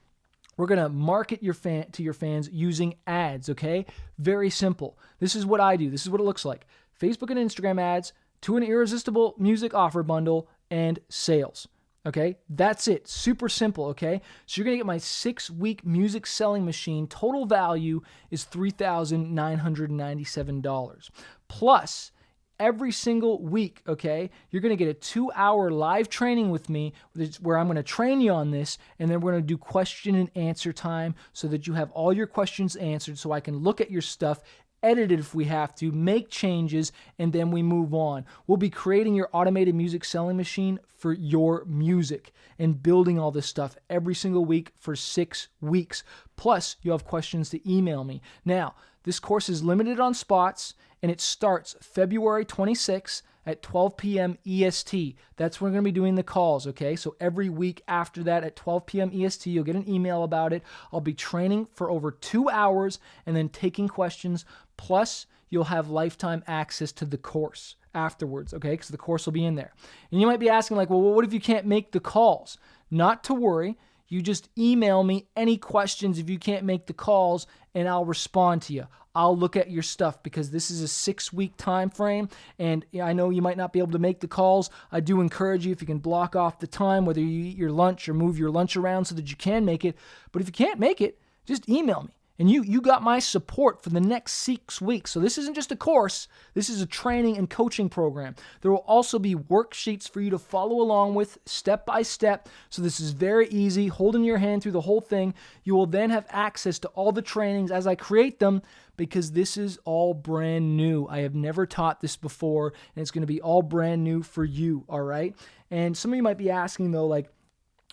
We're going to market to your fans using ads, okay? Very simple. This is what I do. This is what it looks like. Facebook and Instagram ads, to an irresistible music offer bundle, and sales. Okay, that's it. Super simple, okay? So you're going to get my 6-week music selling machine. Total value is $3,997. Plus, every single week, okay, you're going to get a 2-hour live training with me where I'm going to train you on this, and then we're going to do question and answer time so that you have all your questions answered so I can look at your stuff edit it if we have to, make changes, and then we move on. We'll be creating your automated music selling machine for your music and building all this stuff every single week for 6 weeks. Plus, you'll have questions to email me. Now, this course is limited on spots, and it starts February 26th at 12 p.m. EST. That's when we're going to be doing the calls, okay? So every week after that at 12 p.m. EST, you'll get an email about it. I'll be training for over 2 hours and then taking questions. Plus, you'll have lifetime access to the course afterwards, okay? Because the course will be in there. And you might be asking like, well, what if you can't make the calls? Not to worry. You just email me any questions if you can't make the calls, and I'll respond to you. I'll look at your stuff because this is a 6-week time frame, and I know you might not be able to make the calls. I do encourage you if you can block off the time, whether you eat your lunch or move your lunch around so that you can make it. But if you can't make it, just email me. And you got my support for the next 6 weeks. So this isn't just a course. This is a training and coaching program. There will also be worksheets for you to follow along with step by step. So this is very easy, holding your hand through the whole thing. You will then have access to all the trainings as I create them because this is all brand new. I have never taught this before, and it's going to be all brand new for you, all right? And some of you might be asking, though, like,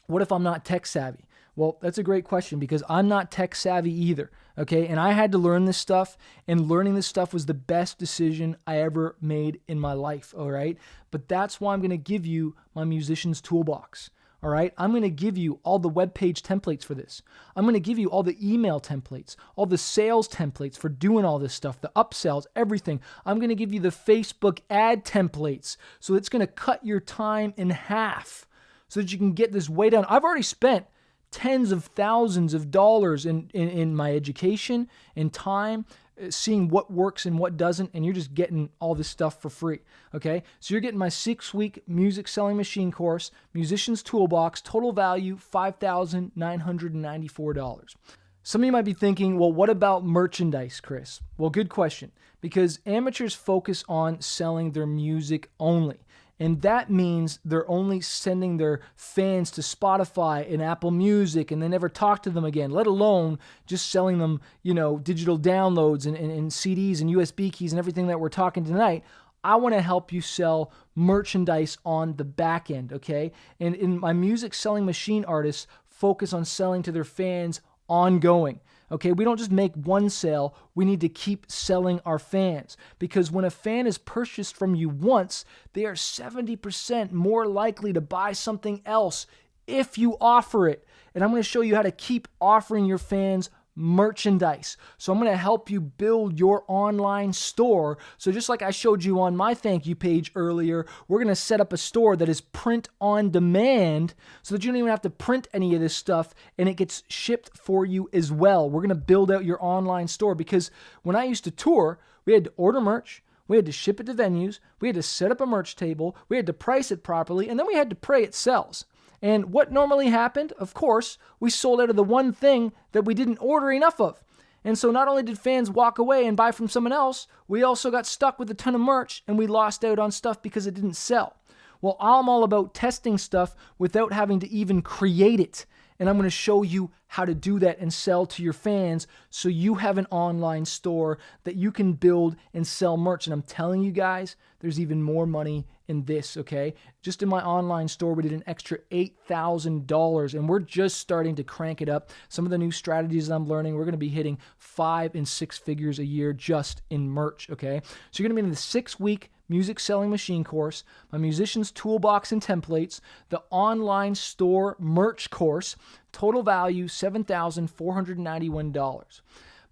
what if I'm not tech savvy? Well, that's a great question because I'm not tech savvy either, okay? And I had to learn this stuff, and learning this stuff was the best decision I ever made in my life, all right? But that's why I'm going to give you my Musician's Toolbox, all right? I'm going to give you all the web page templates for this. I'm going to give you all the email templates, all the sales templates for doing all this stuff, the upsells, everything. I'm going to give you the Facebook ad templates, so it's going to cut your time in half so that you can get this way down. I've already spent tens of thousands of dollars in my education and time, seeing what works and what doesn't, and you're just getting all this stuff for free, okay? So you're getting my 6-week music selling machine course, Musician's Toolbox, total value $5,994. Some of you might be thinking, well, what about merchandise, Chris? Well, good question, because amateurs focus on selling their music only. And that means they're only sending their fans to Spotify and Apple Music, and they never talk to them again, let alone just selling them, digital downloads and CDs and USB keys and everything that we're talking tonight. I want to help you sell merchandise on the back end, okay? And in my music selling machine, artists focus on selling to their fans ongoing. Okay, we don't just make one sale, we need to keep selling our fans. Because when a fan is purchased from you once, they are 70% more likely to buy something else if you offer it. And I'm going to show you how to keep offering your fans merchandise. So I'm going to help you build your online store. So just like I showed you on my thank you page earlier, we're going to set up a store that is print on demand so that you don't even have to print any of this stuff and it gets shipped for you as well. We're going to build out your online store because when I used to tour, we had to order merch, we had to ship it to venues, we had to set up a merch table, we had to price it properly, and then we had to pray it sells. And what normally happened, of course, we sold out of the one thing that we didn't order enough of. And so not only did fans walk away and buy from someone else, we also got stuck with a ton of merch and we lost out on stuff because it didn't sell. Well, I'm all about testing stuff without having to even create it. And I'm going to show you how to do that and sell to your fans so you have an online store that you can build and sell merch. And I'm telling you guys, there's even more money in this, okay? Just in my online store, we did an extra $8,000, and we're just starting to crank it up. Some of the new strategies that I'm learning, we're going to be hitting 5 and 6 figures a year just in merch, okay? So you're going to be in the 6-week music selling machine course, my Musician's Toolbox and Templates, the online store merch course, total value $7,491.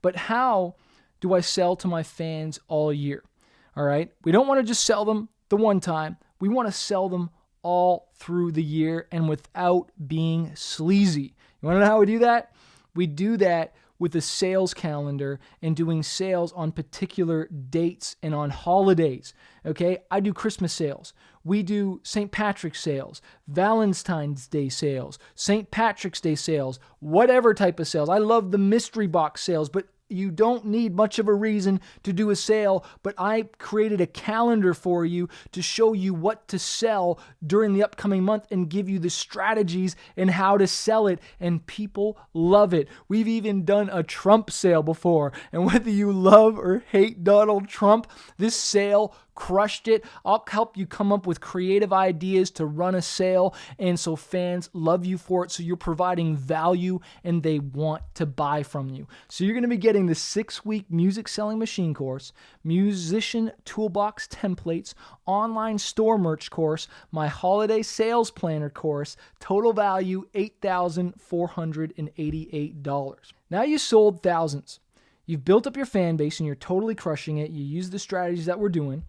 But how do I sell to my fans all year? All right, we don't want to just sell them the one time. We want to sell them all through the year and without being sleazy. You want to know how we do that? We do that with a sales calendar and doing sales on particular dates and on holidays, okay? I do Christmas sales. We do St. Patrick's sales, Valentine's Day sales, St. Patrick's Day sales, whatever type of sales. I love the mystery box sales, but You don't need much of a reason to do a sale, but I created a calendar for you to show you what to sell during the upcoming month and give you the strategies and how to sell it. And people love it. We've even done a Trump sale before. And whether you love or hate Donald Trump, this sale crushed it. I'll help you come up with creative ideas to run a sale. And so fans love you for it. So you're providing value and they want to buy from you. So you're going to be getting the 6-week music selling machine course, musician toolbox templates, online store merch course, my holiday sales planner course, total value $8,488. Now you sold thousands. You've built up your fan base and you're totally crushing it. You use the strategies that we're doing.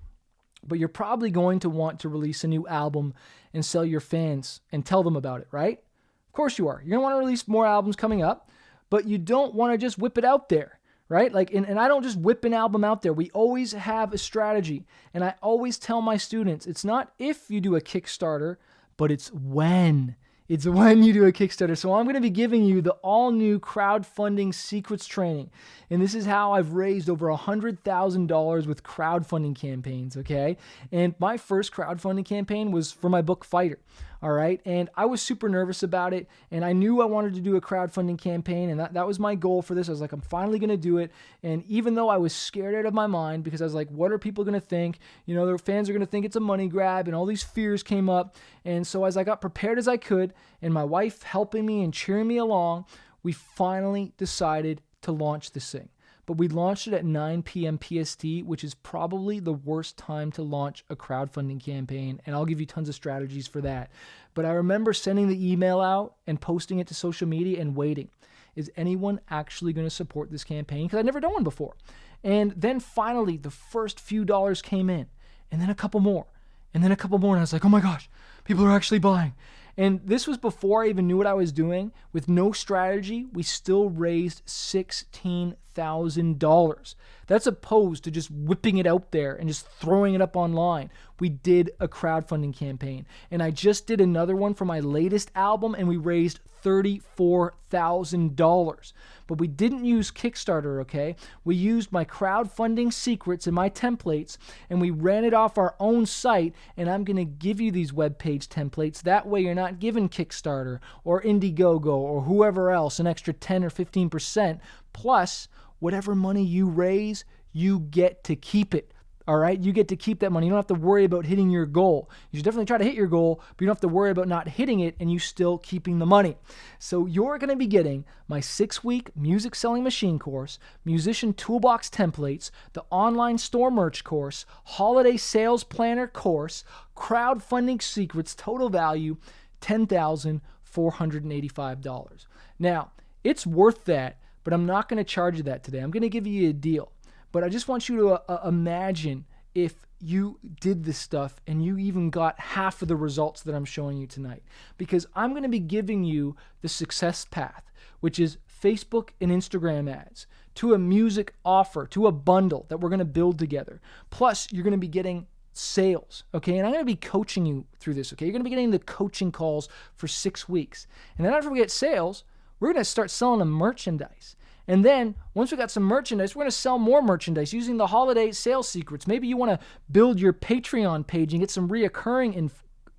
But you're probably going to want to release a new album and sell your fans and tell them about it, right? Of course you are. You're going to want to release more albums coming up, but you don't want to just whip it out there, right? And I don't just whip an album out there. We always have a strategy. And I always tell my students, it's not if you do a Kickstarter, but it's when. It's when you do a Kickstarter. So I'm going to be giving you the all-new crowdfunding secrets training. And this is how I've raised over $100,000 with crowdfunding campaigns, okay? And my first crowdfunding campaign was for my book, Fighter, all right? And I was super nervous about it, and I knew I wanted to do a crowdfunding campaign, and that was my goal for this. I was like, I'm finally going to do it. And even though I was scared out of my mind because I was like, what are people going to think? You know, their fans are going to think it's a money grab, and all these fears came up. And so as I got prepared as I could, and my wife helping me and cheering me along, we finally decided to launch this thing. But we launched it at 9 p.m. PST, which is probably the worst time to launch a crowdfunding campaign, and I'll give you tons of strategies for that. But I remember sending the email out and posting it to social media and waiting. Is anyone actually going to support this campaign? Because I'd never done one before. And then finally, the first few dollars came in, and then a couple more, and then a couple more, and I was like, oh my gosh, people are actually buying. And this was before I even knew what I was doing. With no strategy, we still raised $16,000. That's opposed to just whipping it out there and just throwing it up online. We did a crowdfunding campaign. And I just did another one for my latest album, and we raised $34,000. But we didn't use Kickstarter, okay? We used my crowdfunding secrets and my templates, and we ran it off our own site, and I'm going to give you these web page templates. That way you're not giving Kickstarter or Indiegogo or whoever else an extra 10 or 15%. Plus, whatever money you raise, you get to keep it. All right, you get to keep that money. You don't have to worry about hitting your goal. You should definitely try to hit your goal, but you don't have to worry about not hitting it and you still keeping the money. So you're going to be getting my 6-week music selling machine course, musician toolbox templates, the online store merch course, holiday sales planner course, crowdfunding secrets, total value $10,485. Now, it's worth that, but I'm not going to charge you that today. I'm going to give you a deal. But I just want you to imagine if you did this stuff and you even got half of the results that I'm showing you tonight. Because I'm going to be giving you the success path, which is Facebook and Instagram ads, to a music offer, to a bundle that we're going to build together. Plus, you're going to be getting sales, okay? And I'm going to be coaching you through this, okay? You're going to be getting the coaching calls for 6 weeks. And then after we get sales, we're going to start selling them merchandise. And then once we got some merchandise, we're going to sell more merchandise using the holiday sales secrets. Maybe you want to build your Patreon page and get some reoccurring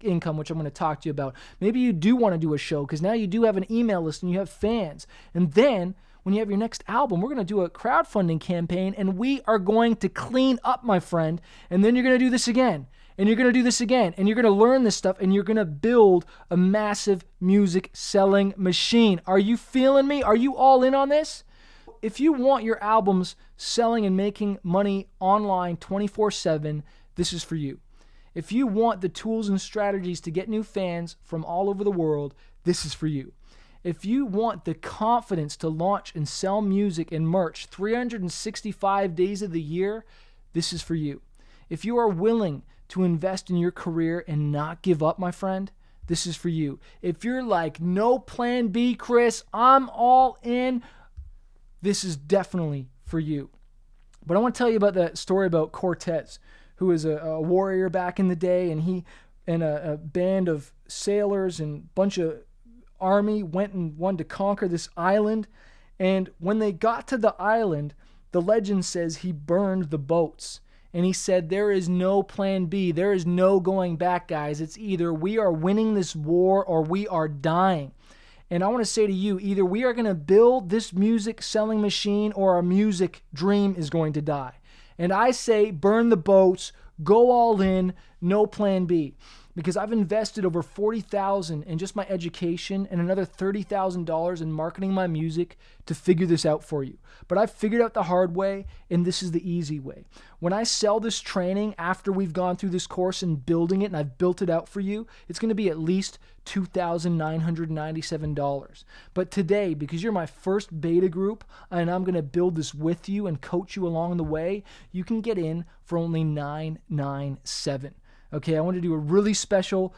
income, which I'm going to talk to you about. Maybe you do want to do a show because now you do have an email list and you have fans. And then when you have your next album, we're going to do a crowdfunding campaign and we are going to clean up, my friend. And then you're going to do this again. And you're going to do this again. And you're going to learn this stuff and you're going to build a massive music selling machine. Are you feeling me? Are you all in on this? If you want your albums selling and making money online 24/7, this is for you. If you want the tools and strategies to get new fans from all over the world, this is for you. If you want the confidence to launch and sell music and merch 365 days of the year, this is for you. If you are willing to invest in your career and not give up, my friend, this is for you. If you're like, no plan B, Chris, I'm all in, this is definitely for you. But I want to tell you about that story about Cortez, who was a warrior back in the day, and he and a band of sailors and bunch of army went and wanted to conquer this island, And when they got to the island, the legend says he burned the boats. And he said, there is no plan B. There is no going back, guys. It's either we are winning this war or we are dying. And I want to say to you, either we are going to build this music selling machine or our music dream is going to die. And I say, burn the boats, go all in, no plan B. Because I've invested over $40,000 in just my education and another $30,000 in marketing my music to figure this out for you. But I've figured out the hard way, and this is the easy way. When I sell this training after we've gone through this course and building it, and I've built it out for you, it's going to be at least $2,997. But today, because you're my first beta group, and I'm going to build this with you and coach you along the way, you can get in for only $997. Okay, I want to do a really special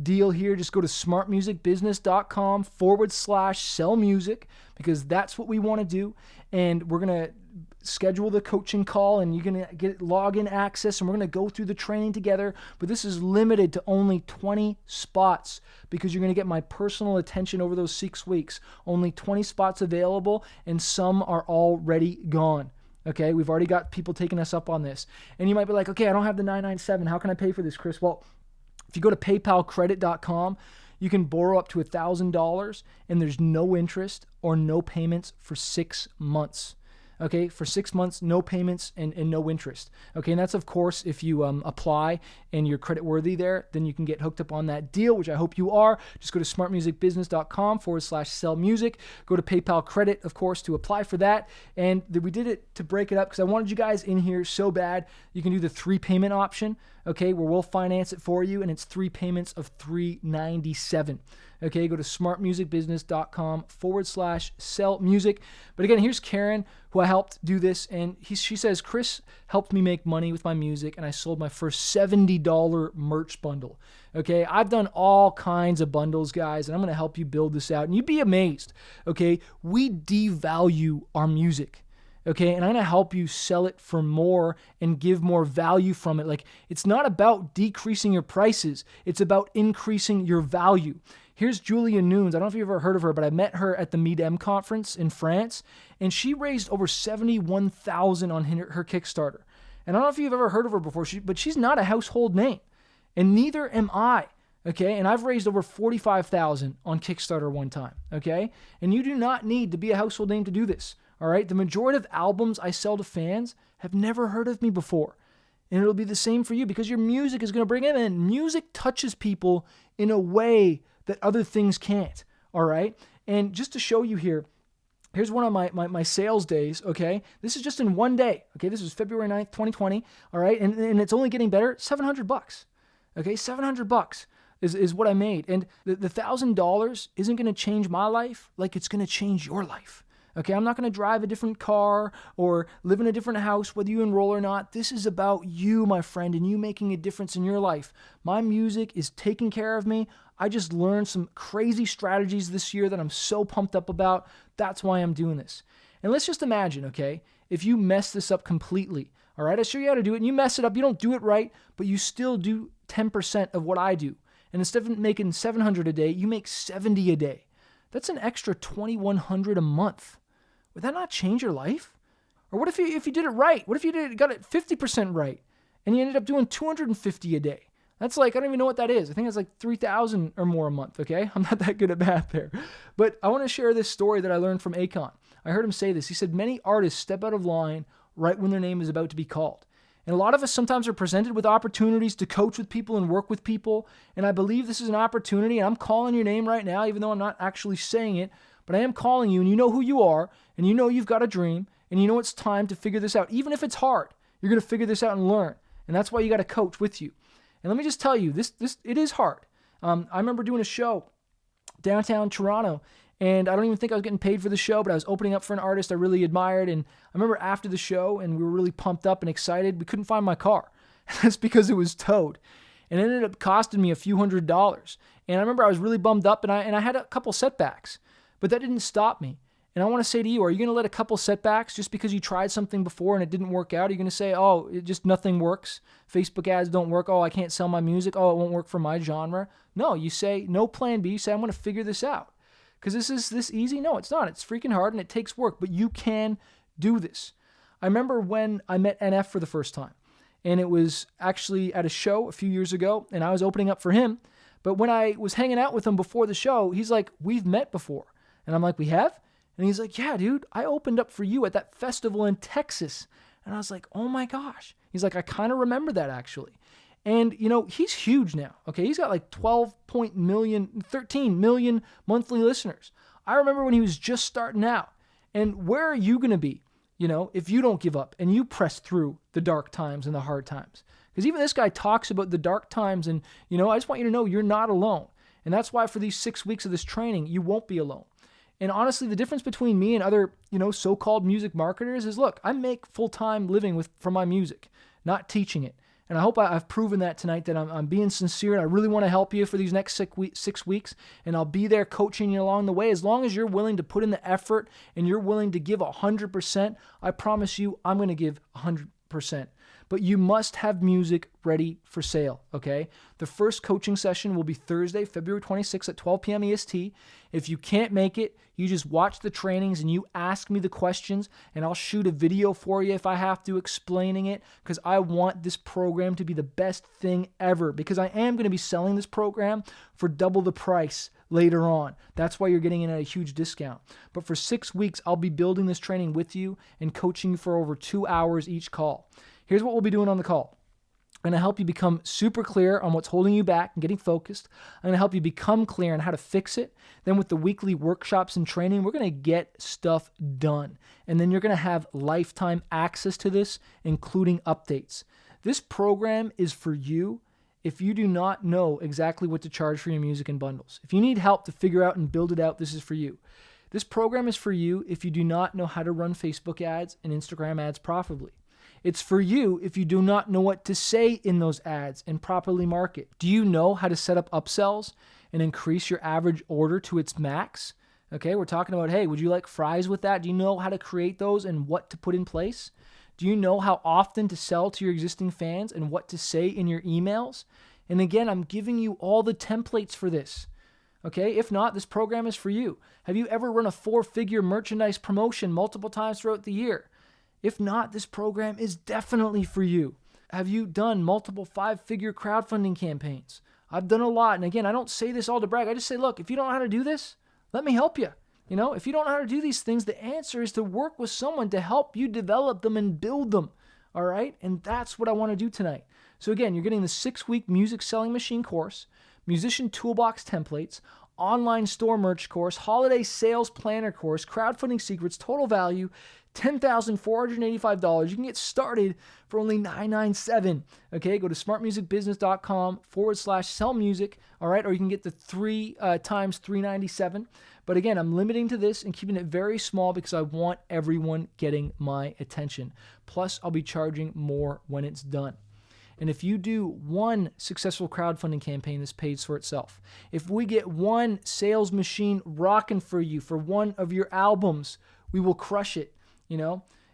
deal here. Just go to smartmusicbusiness.com/sell music, because that's what we want to do. And we're going to schedule the coaching call, and you're going to get login access, and we're going to go through the training together. But this is limited to only 20 spots, because you're going to get my personal attention over those 6 weeks. Only 20 spots available, and some are already gone. Okay, we've already got people taking us up on this. And you might be like, okay, I don't have the $997. How can I pay for this, Chris? Well, if you go to paypalcredit.com, you can borrow up to $1,000, and there's no interest or no payments for 6 months. Okay, for 6 months, no payments and no interest. Okay, and that's, of course, if you apply and you're credit worthy there, then you can get hooked up on that deal, which I hope you are. Just go to smartmusicbusiness.com/sell music. Go to PayPal Credit, of course, to apply for that. And we did it to break it up because I wanted you guys in here so bad. You can do the 3-payment option, okay, where we'll finance it for you, and it's 3 payments of $397. Okay, go to smartmusicbusiness.com/sell music. But again, here's Karen, who I helped do this, and she says, Chris helped me make money with my music, and I sold my first $70 merch bundle. Okay, I've done all kinds of bundles, guys, and I'm going to help you build this out, and you'd be amazed. Okay, we devalue our music. Okay, and I'm going to help you sell it for more and give more value from it. Like, it's not about decreasing your prices. It's about increasing your value. Here's Julia Nunes. I don't know if you've ever heard of her, but I met her at the MIDEM conference in France, and she raised over $71,000 on her Kickstarter. And I don't know if you've ever heard of her before, but she's not a household name, and neither am I. Okay, and I've raised over $45,000 on Kickstarter one time. Okay, and you do not need to be a household name to do this. All right, the majority of albums I sell to fans have never heard of me before. And it'll be the same for you, because your music is going to bring them in. Music touches people in a way that other things can't. All right, and just to show you here, here's one of my sales days. Okay, this is just in one day. Okay, this is February 9th, 2020. All right, and it's only getting better. $700. Okay, $700 is what I made. And the $1,000 isn't going to change my life like it's going to change your life. Okay, I'm not going to drive a different car or live in a different house, whether you enroll or not. This is about you, my friend, and you making a difference in your life. My music is taking care of me. I just learned some crazy strategies this year that I'm so pumped up about. That's why I'm doing this. And let's just imagine, okay, if you mess this up completely, all right, I show you how to do it, and you mess it up, you don't do it right, but you still do 10% of what I do. And instead of making $700 a day, you make $70 a day. That's an extra $2,100 a month. Would that not change your life? Or what if you did it right? What if you got it 50% right and you ended up doing $250 a day? That's like, I don't even know what that is. I think it's like $3,000 or more a month, okay? I'm not that good at math there. But I want to share this story that I learned from Akon. I heard him say this. He said, many artists step out of line right when their name is about to be called. And a lot of us sometimes are presented with opportunities to coach with people and work with people. And I believe this is an opportunity. And I'm calling your name right now, even though I'm not actually saying it. But I am calling you, and you know who you are, and you know you've got a dream, and you know it's time to figure this out. Even if it's hard, you're going to figure this out and learn. And that's why you got a coach with you. And let me just tell you, this it is hard. I remember doing a show downtown Toronto, and I don't even think I was getting paid for the show, but I was opening up for an artist I really admired. And I remember after the show, and we were really pumped up and excited, we couldn't find my car. That's because it was towed. And it ended up costing me a few $100s. And I remember I was really bummed up, and I had a couple setbacks. But that didn't stop me. And I want to say to you, are you going to let a couple setbacks just because you tried something before and it didn't work out? Are you going to say, oh, it just nothing works? Facebook ads don't work. Oh, I can't sell my music. Oh, it won't work for my genre. No, you say no plan B. You say, I'm going to figure this out. because this is this easy. No, it's not. It's freaking hard and it takes work, but you can do this. I remember when I met NF for the first time, and it was actually at a show a few years ago, and I was opening up for him. But when I was hanging out with him before the show, he's like, we've met before. And I'm like, we have? And he's like, yeah, dude, I opened up for you at that festival in Texas. And I was like, oh my gosh. He's like, I kind of remember that actually. And, he's huge now. Okay, he's got like 13 million monthly listeners. I remember when he was just starting out. And where are you going to be, if you don't give up and you press through the dark times and the hard times? Because even this guy talks about the dark times, and, I just want you to know you're not alone. And that's why for these 6 weeks of this training, you won't be alone. And honestly, the difference between me and other, so-called music marketers is, look, I make full-time living from my music, not teaching it. And I hope I've proven that tonight, that I'm being sincere, and I really want to help you for these next 6 weeks. And I'll be there coaching you along the way. As long as you're willing to put in the effort and you're willing to give 100%, I promise you I'm going to give 100%. But you must have music ready for sale, okay? The first coaching session will be Thursday, February 26th at 12 p.m. EST. If you can't make it, you just watch the trainings and you ask me the questions, and I'll shoot a video for you if I have to, explaining it, because I want this program to be the best thing ever, because I am going to be selling this program for double the price later on. That's why you're getting it at a huge discount. But for 6 weeks, I'll be building this training with you and coaching you for over 2 hours each call. Here's what we'll be doing on the call. I'm going to help you become super clear on what's holding you back and getting focused. I'm going to help you become clear on how to fix it. Then with the weekly workshops and training, we're going to get stuff done. And then you're going to have lifetime access to this, including updates. This program is for you if you do not know exactly what to charge for your music and bundles. If you need help to figure out and build it out, this is for you. This program is for you if you do not know how to run Facebook ads and Instagram ads profitably. It's for you if you do not know what to say in those ads and properly market. Do you know how to set up upsells and increase your average order to its max? Okay, we're talking about, hey, would you like fries with that? Do you know how to create those and what to put in place? Do you know how often to sell to your existing fans and what to say in your emails? And again, I'm giving you all the templates for this. Okay, if not, this program is for you. Have you ever run a 4-figure merchandise promotion multiple times throughout the year? If not, this program is definitely for you. Have you done multiple 5-figure crowdfunding campaigns? I've done a lot. And again, I don't say this all to brag. I just say, look, if you don't know how to do this, let me help you. If you don't know how to do these things, the answer is to work with someone to help you develop them and build them. All right? And that's what I want to do tonight. So again, you're getting the 6-week music selling machine course, musician toolbox templates, online store merch course, holiday sales planner course, crowdfunding secrets, total value, $10,485. You can get started for only $997. Okay, go to smartmusicbusiness.com/sell music. All right, or you can get the 3 times $397. But again, I'm limiting to this and keeping it very small because I want everyone getting my attention. Plus, I'll be charging more when it's done. And if you do one successful crowdfunding campaign, this pays for itself. If we get one sales machine rocking for you for one of your albums, we will crush it,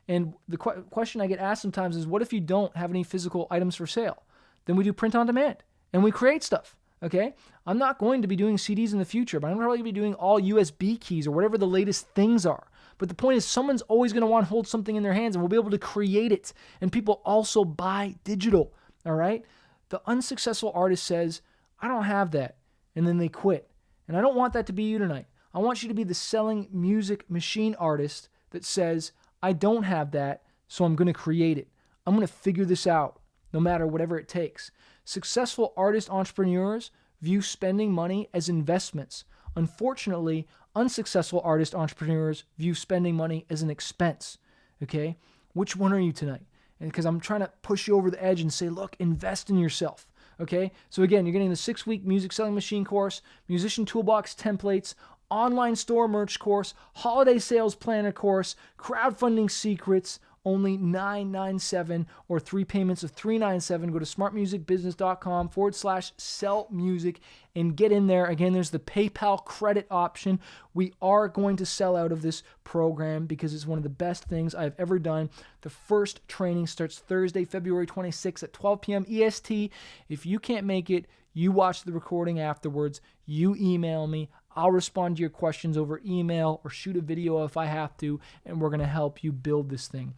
And the question I get asked sometimes is, what if you don't have any physical items for sale? Then we do print on demand and we create stuff, okay? I'm not going to be doing CDs in the future, but I'm probably going to be doing all USB keys or whatever the latest things are. But the point is, someone's always going to want to hold something in their hands, and we'll be able to create it. And people also buy digital. All right? The unsuccessful artist says, I don't have that. And then they quit. And I don't want that to be you tonight. I want you to be the selling music machine artist that says, I don't have that, so I'm going to create it. I'm going to figure this out, no matter whatever it takes. Successful artist entrepreneurs view spending money as investments. Unfortunately, unsuccessful artist entrepreneurs view spending money as an expense. Okay? Which one are you tonight? Because I'm trying to push you over the edge and say, look, invest in yourself, okay? So again, you're getting the 6-week music selling machine course, musician toolbox templates, online store merch course, holiday sales planner course, crowdfunding secrets, only $997 or 3 payments of $397. Go to smartmusicbusiness.com/sell music and get in there. Again, there's the PayPal credit option. We are going to sell out of this program because it's one of the best things I've ever done. The first training starts Thursday, February 26th at 12 p.m. EST. If you can't make it, you watch the recording afterwards. You email me. I'll respond to your questions over email or shoot a video if I have to, and we're going to help you build this thing.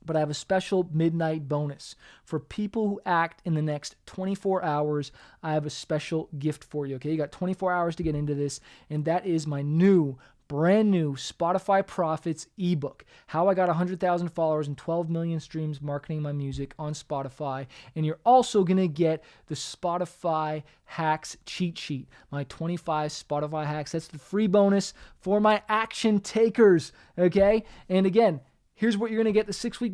But I have a special midnight bonus. For people who act in the next 24 hours, I have a special gift for you, okay? You got 24 hours to get into this, and that is my brand new Spotify Profits ebook, How I Got 100,000 Followers and 12 million streams marketing my music on Spotify. And you're also going to get the Spotify Hacks cheat sheet, my 25 Spotify hacks. That's the free bonus for my action takers, okay? And again, here's what you're going to get: the 6-week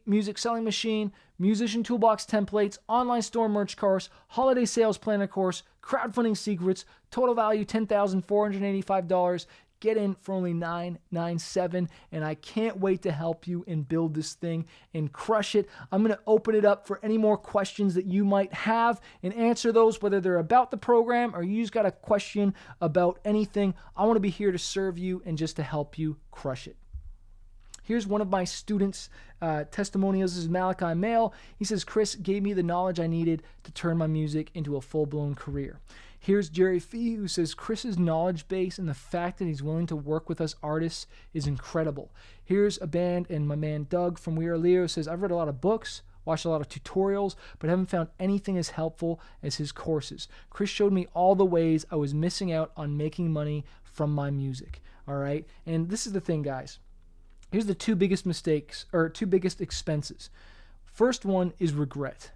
music selling machine, musician toolbox templates, online store merch course, holiday sales planner course, crowdfunding secrets, total value $10,485. Get in for only $997, and I can't wait to help you and build this thing and crush it. I'm going to open it up for any more questions that you might have and answer those, whether they're about the program or you just got a question about anything. I want to be here to serve you and just to help you crush it. Here's one of my students' testimonials. This is Malachi Mail. He says, Chris gave me the knowledge I needed to turn my music into a full-blown career. Here's Jerry Fee, who says, Chris's knowledge base and the fact that he's willing to work with us artists is incredible. Here's a band, and my man Doug from We Are Leo says, I've read a lot of books, watched a lot of tutorials, but haven't found anything as helpful as his courses. Chris showed me all the ways I was missing out on making money from my music. All right? And this is the thing, guys. Here's the two biggest expenses. First one is regret.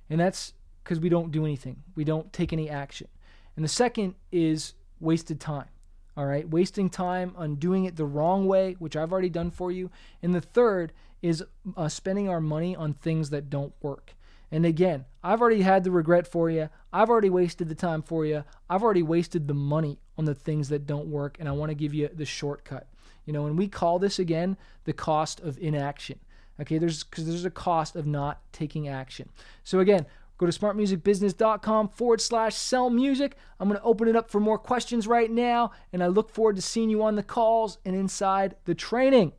And that's because we don't do anything. We don't take any action. And the second is wasted time. All right? Wasting time on doing it the wrong way, which I've already done for you. And the third is spending our money on things that don't work. And again, I've already had the regret for you. I've already wasted the time for you. I've already wasted the money on the things that don't work. And I want to give you the shortcut. You know, and we call this, again, the cost of inaction. Okay, because there's a cost of not taking action. So again, go to smartmusicbusiness.com/sell music. I'm going to open it up for more questions right now, and I look forward to seeing you on the calls and inside the training.